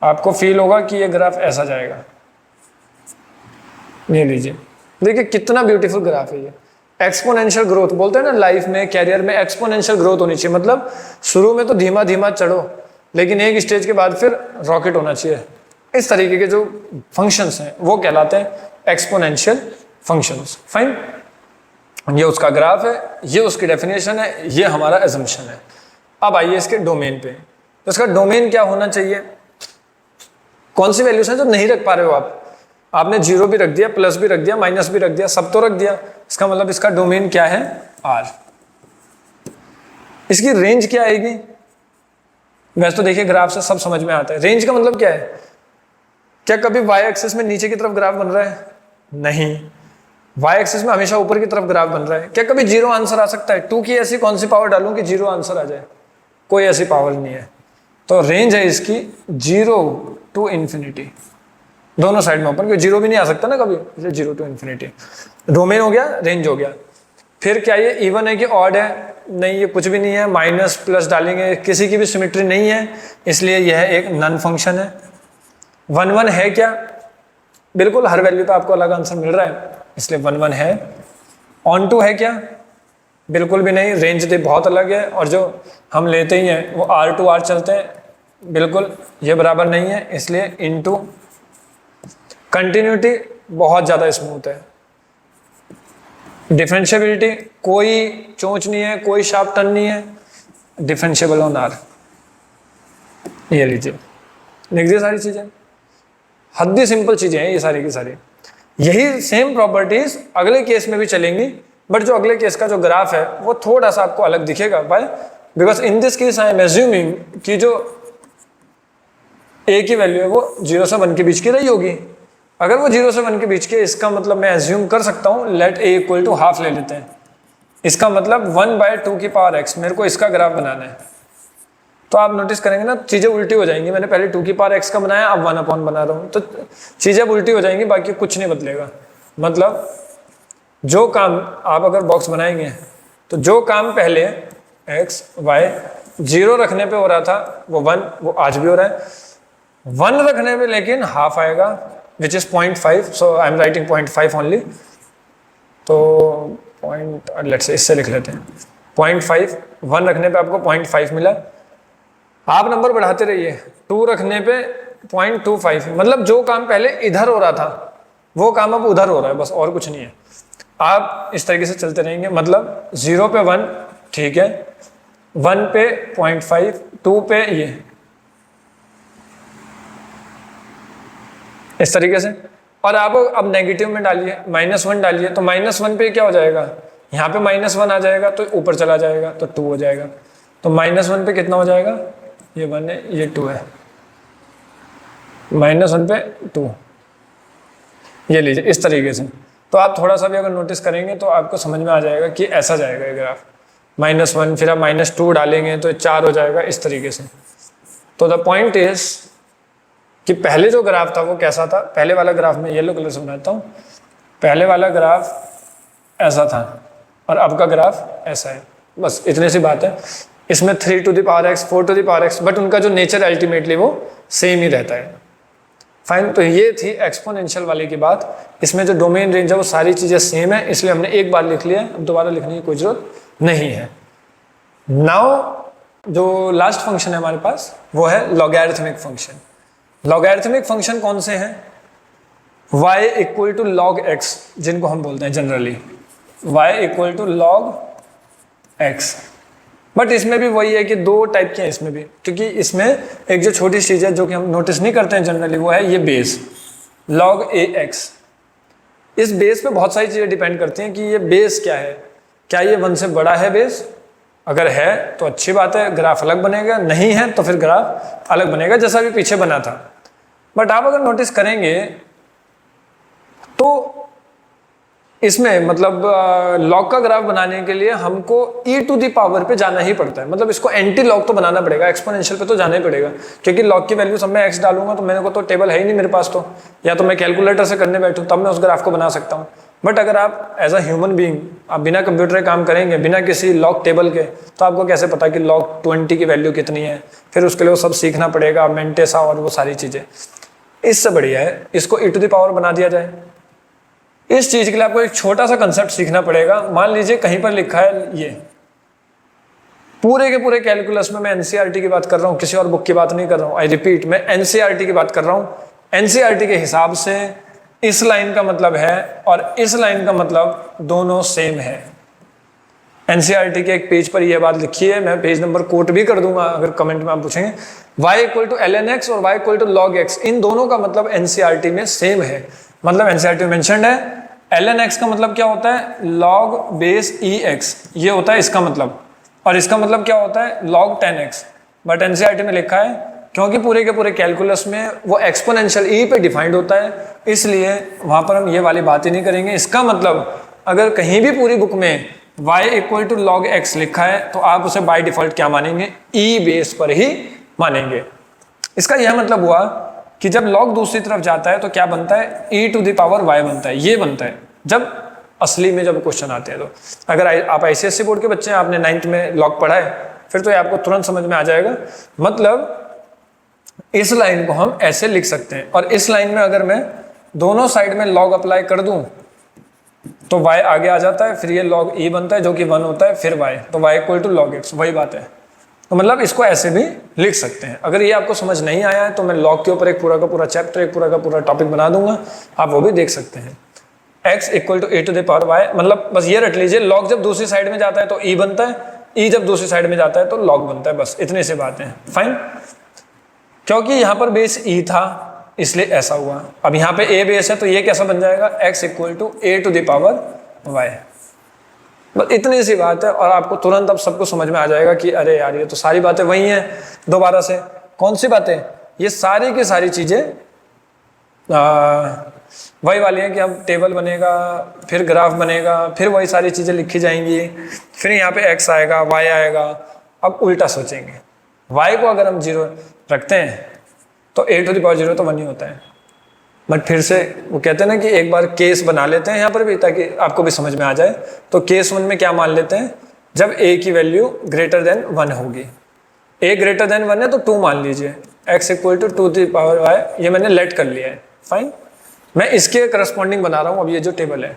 आपको फील होगा कि ये ग्राफ ऐसा जाएगा। ये लीजिए, देखिए कितना ब्यूटीफुल ग्राफ है ये। एक्सपोनेंशियल ग्रोथ बोलते हैं ना लाइफ में, कैरियर में एक्सपोनेंशियल ग्रोथ होनी चाहिए, मतलब शुरू में तो धीमा धीमा चढ़ो लेकिन एक स्टेज के बाद फिर रॉकेट होना चाहिए। इस तरीके के जो फंक्शंस हैं वो कहलाते हैं एक्सपोनेंशियल फंक्शंस। फाइन, ये उसका ग्राफ है, ये उसकी डेफिनेशन है, ये हमारा एजम्पशन है। अब आइए इसके डोमेन पे, तो इसका डोमेन क्या होना चाहिए, कौन सी वैल्यूज हैं जो नहीं रख पा रहे हो आप, आपने 0 भी रख दिया, प्लस भी रख दिया, माइनस भी रख दिया, सब तो रख दिया, इसका मतलब इसका डोमेन क्या है, R। इसकी रेंज क्या आएगी, वैसे तो देखिए ग्राफ से सब समझ में आता है। रेंज का मतलब क्या है, क्या कभी y एक्सिस में नीचे की तरफ ग्राफ बन रहा है, नहीं, y एक्सिस में हमेशा ऊपर की तरफ ग्राफ बन रहा है। क्या कभी 0 आंसर आ सकता है, 2 की ऐसी कौन सी पावर डालूं कि 0 आंसर आ जाए, कोई ऐसी पावर नहीं है। तो रेंज है इसकी 0 टू इन्फिनिटी, दोनों साइड में ओपन, क्योंकि 0 भी नहीं आ सकता ना कभी, इसलिए 0 टू इन्फिनिटी। डोमेन हो गया, रेंज हो गया। फिर क्या ये इवन है कि ऑड है, नहीं ये कुछ भी नहीं है, माइनस प्लस डालेंगे, किसी की भी सिमेट्री नहीं है, इसलिए यह एक नन फंक्शन है। 1 1 है क्या, बिल्कुल हर वैल्यू पे आपको अलग आंसर मिल रहा है, इसलिए 1 1 है। ऑन टू है क्या, बिल्कुल भी नहीं, रेंज दे बहुत अलग है, और जो हम लेते ही हैं वो R टू R चलते हैं, बिल्कुल ये बराबर नहीं है, इसलिए इनटू। कंटिन्यूटी बहुत ज़्यादा स्मूथ है। डिफरेंशिएबिलिटी कोई चोंच नहीं है, कोई शार्प टर्न नहीं है, डिफरेंशिएबल ऑन R। ये लीजिए, लिख दिए सारी चीज़ें, हद्दी सिंपल चीज़ें हैं ये सारी की सारी। यही सेम प्रॉपर्टीज अगले केस में भी चलेंगी, बट जो अगले केस का जो ग्राफ है वो थोड़ा सा आपको अलग दिखेगा। Why, because in this case I am assuming कि जो a की वैल्यू है वो 0 से 1 के बीच की रही होगी। अगर वो 0 से 1 के बीच के, इसका मतलब मैं एज्यूम कर सकता हूँ, let a equal to half ले लेते हैं, इसका मतलब 1/2 की पावर x, मेरे को इसका ग्राफ बनाना है। तो आप नोटिस करेंगे ना चीज़ें उल्टी हो जाएंगी, मैंने पहले 2 की पावर x का बनाया, अब 1/, बना रहा हूँ, तो चीज़ें अब उल्टी हो जाएंगी, बाकी कुछ नहीं बदलेगा। मतलब जो काम आप अगर बॉक्स बनाएंगे तो जो काम पहले x y 0 रखने पे हो रहा था वो 1, वो आज भी हो रहा है। 1 रखने पे लेकिन हाफ आएगा which is 0.5, so I am writing 0.5 only. तो पॉइंट लेट्स से इससे लिख लेते हैं 0.5, 1 रखने पे आपको 0.5 मिला, आप नंबर बढ़ाते रहिए, 2 रखने पे 0.25, मतलब जो काम पहले इधर हो रहा था वो काम अब उधर हो रहा है, बस और कुछ नहीं है। आप इस तरीके से चलते रहेंगे, मतलब 0 पे 1 ठीक है, 1 पे 0.5, 2 पे ये, इस तरीके से। और आप अब नेगेटिव में डालिए, -1 डालिए, तो -1 पे क्या हो जाएगा, यहाँ पे -1 आ जाएगा तो ऊपर चला जाएगा तो 2 हो जाएगा। तो -1 पे कितना हो जाएगा, ये 1 है ये 2 है, -1 पे 2, ये लीजिए इस तरीके से। तो आप थोड़ा सा भी अगर नोटिस करेंगे तो आपको समझ में आ जाएगा कि ऐसा जाएगा ये ग्राफ, -1 फिर आप -2 डालेंगे तो 4 हो जाएगा इस तरीके से। तो द पॉइंट इज कि पहले जो ग्राफ था वो कैसा था, पहले वाला ग्राफ में येलो कलर से बनाता हूँ, पहले वाला ग्राफ ऐसा था और अब का ग्राफ ऐसा है, बस इतनी सी बात है। इसमें 3 to the power x 4 to the power x, but उनका जो नेचर अल्टीमेटली वो सेम ही रहता है। फाइन, तो ये थी एक्सपोनेंशियल वाले की बात। इसमें जो डोमेन रेंज है वो सारी चीज़ें सेम है, इसलिए हमने एक बार लिख लिया, अब दोबारा लिखने की कोई जरूरत नहीं है। नाउ जो लास्ट फंक्शन है हमारे पास वो है लॉगैरिथमिक फंक्शन। लॉगैरिथमिक फंक्शन कौन से हैं, y equal to log x, जिनको हम बोलते हैं generally y equal to log x। But इसमें भी वही है कि दो टाइप के हैं इसमें भी, क्योंकि इसमें एक जो छोटी चीज़ है जो कि हम नोटिस नहीं करते हैं जनरली, वो है ये बेस log ax। इस बेस पे बहुत सारी चीज़ें डिपेंड करती हैं कि ये बेस क्या है, क्या ये 1 से बड़ा है बेस, अगर है तो अच्छी बात है, ग्राफ अलग बनेगा, नहीं है तो फिर ग्राफ अलग बनेगा जैसा भी पीछे बना था। बट आप अगर नोटिस करेंगे तो इसमें मतलब लॉग का ग्राफ बनाने के लिए हमको e टू दी पावर पे जाना ही पड़ता है, मतलब इसको एंटी लॉग तो बनाना पड़ेगा, एक्सपोनेंशियल पे तो जाना ही पड़ेगा, क्योंकि लॉग की वैल्यू सब मैं x डालूंगा तो मेरे को तो टेबल है ही नहीं मेरे पास, तो या तो मैं कैलकुलेटर से करने बैठूँ तब मैं उस ग्राफ को बना सकता हूँ। बट अगर आप एज अ ह्यूमन बीइंग आप बिना कंप्यूटर काम करेंगे, बिना किसी लॉग टेबल के, तो आपको कैसे पता कि लॉग 20 की वैल्यू कितनी है, फिर उसके लिए वो सब सीखना पड़ेगा, मेंटेसा और वो सारी चीज़ें। इससे बढ़िया है इसको e टू द पावर बना दिया जाए। इस चीज के लिए आपको एक छोटा सा कंसेप्ट सीखना पड़ेगा। मान लीजिए कहीं पर लिखा है ये पूरे के पूरे कैलकुलस में, मैं एनसीईआरटी की बात कर रहा हूँ, किसी और बुक की बात नहीं कर रहा हूँ, आई रिपीट मैं एनसीईआरटी की बात कर रहा हूँ। एनसीईआरटी के हिसाब से इस लाइन का मतलब है और इस लाइन का मतलब दोनों सेम है। एनसीईआरटी के एक पेज पर यह बात लिखी है, मैं पेज नंबर कोट भी कर दूंगा अगर कमेंट में आप पूछेंगे। y equal to ln x और y equal to log x, इन दोनों का मतलब एनसीईआरटी में सेम है। मतलब एनसीईआरटी में मेंशन्ड है ln x का मतलब क्या होता है, log बेस ex, ये होता है इसका मतलब, और इसका मतलब क्या होता है log 10x। बट एनसीईआरटी में लिखा है क्योंकि पूरे के पूरे कैलकुलस में वो एक्सपोनेंशियल e पे डिफाइंड होता है, इसलिए वहां पर हम ये वाली बात ही नहीं करेंगे। इसका मतलब अगर कहीं भी पूरी बुक में y equal to log x लिखा है तो आप उसे बाय डिफॉल्ट क्या मानेंगे, e बेस पर ही मानेंगे। इसका यह मतलब हुआ कि जब log दूसरी तरफ जाता है तो क्या बनता है, e to the power y बनता है, ये बनता है जब असली में जब क्वेश्चन आते हैं। तो अगर आप आईसीएसई बोर्ड के बच्चे हैं, आपने 9th में log पढ़ा है, फिर तो ये आपको तुरंत समझ में आ जाएगा। मतलब इस लाइन को हम ऐसे लिख सकते हैं, और इस लाइन में अगर मैं दोनों साइड में log अप्लाई कर दूं तो y आगे आ जाता है, फिर ये log e बनता है जो कि 1 होता है, फिर y, तो y equal to log x, वही बात है। तो मतलब इसको ऐसे भी लिख सकते हैं। अगर ये आपको समझ नहीं आया है तो मैं log के ऊपर एक पूरा का पूरा चैप्टर, एक पूरा का पूरा टॉपिक बना दूंगा, आप वो भी देख सकते हैं। x equal to a to the power y, मतलब बस ये रट लीजिए, log जब दूसरी साइड में जाता है तो e बनता है, e जब दूसरी साइड में जाता है तो log बनता है, बस इतनी सी बात है। फाइन, क्योंकि यहाँ पर बेस e था इसलिए ऐसा हुआ। अब यहाँ पे a बेस है तो ये कैसा बन जाएगा, x equal to a to the power y, बस इतनी सी बात है। और आपको तुरंत अब सबको समझ में आ जाएगा कि अरे यार ये तो सारी बातें वही हैं। दोबारा से कौन सी बातें, ये सारी की सारी चीजें वही वाली है कि अब टेबल बनेगा, फिर ग्राफ बनेगा, फिर वही सारी चीजें लिखी जाएंगी, फिर यहाँ पे x आएगा, y आएगा। अब उल्टा सोचेंगे, y को अगर हम 0 रखते हैं तो a टू द पावर 0 तो 1 ही होता है। बट फिर से वो कहते हैं ना कि एक बार केस बना लेते हैं यहाँ पर भी, ताकि आपको भी समझ में आ जाए। तो केस 1 में क्या मान लेते हैं, जब a की वैल्यू ग्रेटर देन 1 होगी, a ग्रेटर देन 1 है तो 2 मान लीजिए, x equal to 2 to the power y, ये मैंने लेट कर लिया है। फाइन, मैं इसके करस्पॉन्डिंग बना रहा हूँ। अब ये जो टेबल है,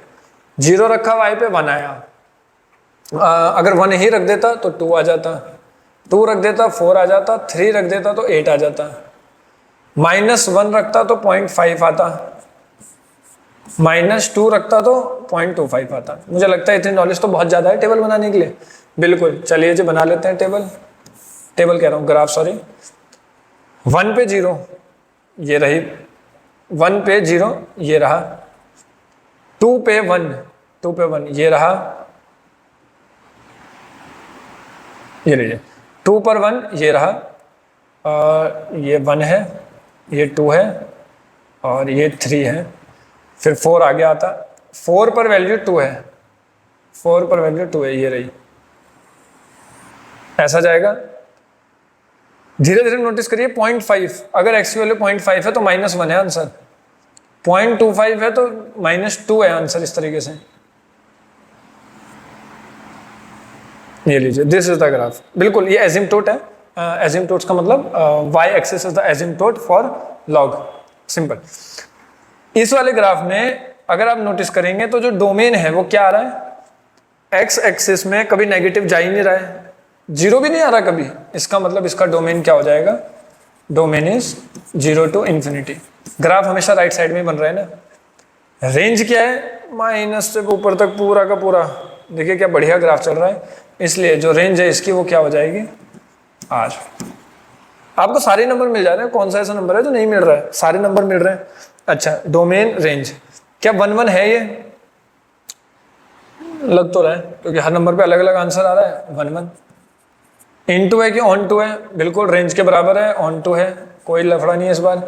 0 रखा y पे 1 आया, अगर 1 ही रख देता तो 2 आ जाता, 2 रख देता 4 आ जाता, 3 रख देता तो 8 आ जाता, -1 रखता तो 0.5 आता, -2 रखता तो 0.25 आता। मुझे लगता है इतनी नॉलेज तो बहुत ज़्यादा है टेबल बनाने के लिए। बिल्कुल, चलिए जी बना लेते हैं टेबल कह रहा हूँ, ग्राफ सॉरी। 1 पे 0 ये रही, 1 पे 0 ये रहा, 2 पे 1 ये रहा, ये लीजिए, 2 पर 1 ये रहा, ये 1 है, ये 2 है और ये 3 है, फिर 4 आगे आता, 4 पर वैल्यू 2 है, 4 पर वैल्यू 2 है, ये रही, ऐसा जाएगा। धीरे धीरे नोटिस करिए 0.5, अगर x की वैल्यू 0.5 है तो -1 है आंसर, 0.25 है तो -2 है आंसर, इस तरीके से। ये लीजिए, दिस इज द ग्राफ, बिल्कुल ये एजिम्पटोट है, एजिम्पटोट्स का मतलब y axis is the asymptote for log, simple. इस वाले ग्राफ में अगर आप नोटिस करेंगे तो जो डोमेन है वो क्या आ रहा है, x एक्सिस में कभी नेगेटिव जा ही नहीं रहा है, 0 भी नहीं आ रहा कभी, इसका मतलब इसका डोमेन क्या हो जाएगा, डोमेन इज 0 to ∞। ग्राफ हमेशा राइट साइड में बन रहा है ना। रेंज क्या है, माइनस से ऊपर तक पूरा का पूरा, देखिए क्या बढ़िया ग्राफ चल रहा है, इसलिए जो रेंज है इसकी वो क्या हो जाएगी, R। आपको सारे नंबर मिल जा रहे हैं, कौन सा ऐसा नंबर है जो नहीं मिल रहा है, सारे नंबर मिल रहे हैं। अच्छा, डोमेन रेंज क्या 1 1 है, ये लग तो रहा है क्योंकि हर नंबर पे अलग अलग आंसर आ रहा है। 1 1 इनटू है कि ऑन टू है, बिल्कुल रेंज के बराबर है, ऑन टू है, कोई लफड़ा नहीं है इस बार।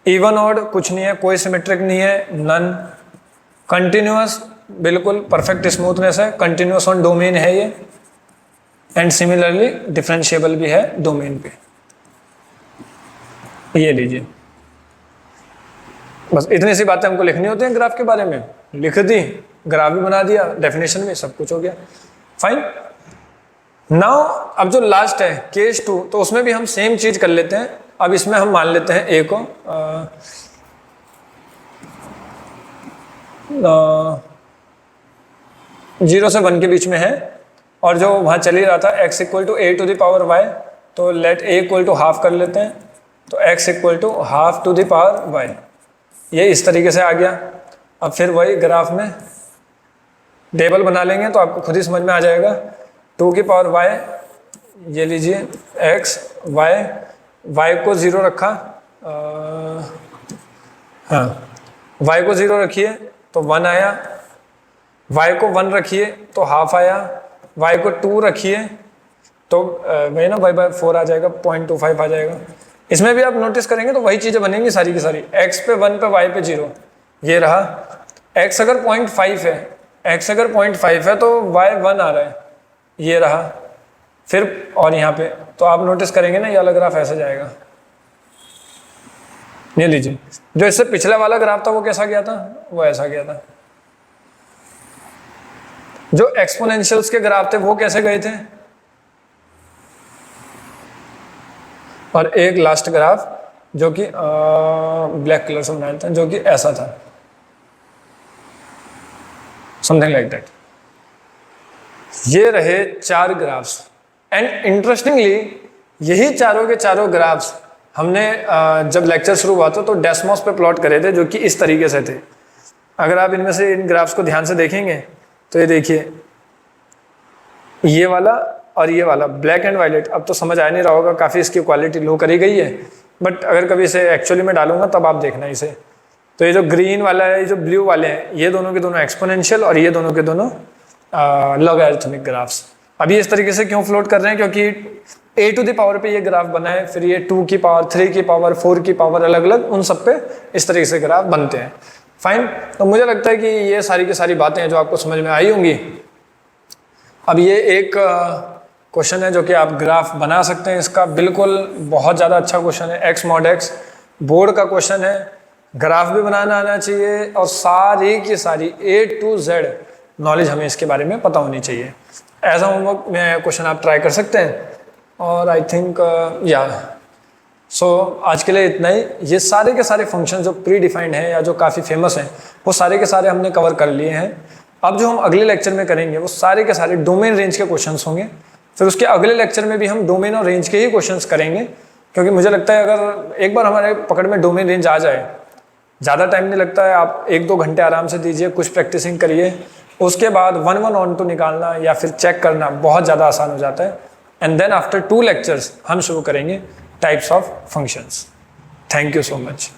इवन ऑड कुछ नहीं है, कोई सिमेट्रिक नहीं है, नन। कंटिन्यूअस बिल्कुल परफेक्ट स्मूथनेस है, कंटिन्यूअस ऑन डोमेन है ये, एंड सिमिलरली डिफरेंशिएबल भी है डोमेन पे। ये लीजिए, बस इतनी सी बातें हमको लिखनी होती हैं ग्राफ के बारे में, लिख दी, ग्राफ भी बना दिया, डेफिनेशन में सब कुछ हो गया, फाइन। नाउ अब जो लास्ट है केस 2, तो उसमें भी हम सेम चीज कर लेते हैं। अब इसमें हम मान लेते हैं ए को 0 से 1 के बीच में है, और जो वहाँ चल ही रहा था x = a⁴y, तो लेट a = ½ कर लेते हैं, तो x = ½ y, ये इस तरीके से आ गया। अब फिर वही ग्राफ में टेबल बना लेंगे तो आपको खुद ही समझ में आ जाएगा। 2⁴y, ये लीजिए x y को 0 रखा, हाँ y को 0 रखिए तो 1 आया, y को 1 रखिए तो ½ आया, y को 2 रखिए तो वही ना y/4 आ जाएगा, 0.25 आ जाएगा। इसमें भी आप नोटिस करेंगे तो वही चीज़ें बनेंगी सारी की सारी, x पे 1 पे y पे 0, ये रहा। x अगर 0.5 है, x अगर 0.5 है तो y 1 आ रहा है, ये रहा। फिर और यहाँ पे तो आप नोटिस करेंगे ना, ये वाला ग्राफ ऐसा जाएगा। ये लीजिए, जो इससे पिछला वाला ग्राफ था वो कैसा गया था, वो ऐसा गया था। जो एक्सपोनेंशियल्स के ग्राफ थे वो कैसे गए थे, और एक लास्ट ग्राफ जो कि ब्लैक कलर से बनाया था, जो कि ऐसा था, समथिंग लाइक दैट। ये रहे 4 ग्राफ्स, एंड इंटरेस्टिंगली यही चारों के चारों ग्राफ्स हमने जब लेक्चर शुरू हुआ था तो डेस्मोस पे प्लॉट करे थे, जो कि इस तरीके से थे। अगर आप इनमें से इन ग्राफ्स को ध्यान से देखेंगे तो ये देखिए, ये वाला और ये वाला ब्लैक एंड वायलेट, अब तो समझ आ नहीं रहा होगा, काफ़ी इसकी क्वालिटी लो करी गई है, बट अगर कभी इसे एक्चुअली में डालूंगा तब आप देखना इसे। तो ये जो ग्रीन वाला है, ये जो ब्लू वाले हैं, ये दोनों के दोनों एक्सपोनेंशियल और ये दोनों के दोनों लॉगरिथमिक ग्राफ्स। अभी इस तरीके से क्यों फ्लोट कर रहे हैं, क्योंकि a⁴ पे ये ग्राफ बना है, फिर ये 2 की पावर, 3 की पावर, 4 की पावर, अलग अलग उन सब पे इस तरीके से ग्राफ बनते हैं। फाइन, तो मुझे लगता है कि ये सारी की सारी बातें हैं जो आपको समझ में आई होंगी। अब ये एक क्वेश्चन है जो कि आप ग्राफ बना सकते हैं इसका, बिल्कुल बहुत ज़्यादा अच्छा क्वेश्चन है, x mod x बोर्ड का क्वेश्चन है। ग्राफ भी बनाना आना चाहिए और सारी की सारी A to Z नॉलेज हमें इसके बारे में पता होनी चाहिए। ऐसा होमवर्क में क्वेश्चन आप ट्राई कर सकते हैं। और आई थिंक सो आज के लिए इतना ही। ये सारे के सारे फंक्शन जो प्री डिफाइंड हैं या जो काफ़ी फेमस हैं वो सारे के सारे हमने कवर कर लिए हैं। अब जो हम अगले लेक्चर में करेंगे वो सारे के सारे डोमेन रेंज के क्वेश्चंस होंगे। फिर उसके अगले लेक्चर में भी हम डोमेन और रेंज के ही क्वेश्चंस करेंगे, क्योंकि मुझे लगता है अगर एक बार हमारे पकड़ में डोमेन रेंज आ जाए, ज़्यादा टाइम नहीं लगता है, आप 1-2 घंटे आराम से दीजिए, कुछ प्रैक्टिसिंग करिए, उसके बाद 1-1 ऑन टू निकालना या फिर चेक करना बहुत ज़्यादा आसान हो जाता है। एंड देन आफ्टर 2 लेक्चर्स हम शुरू करेंगे types of functions. Thank you so much.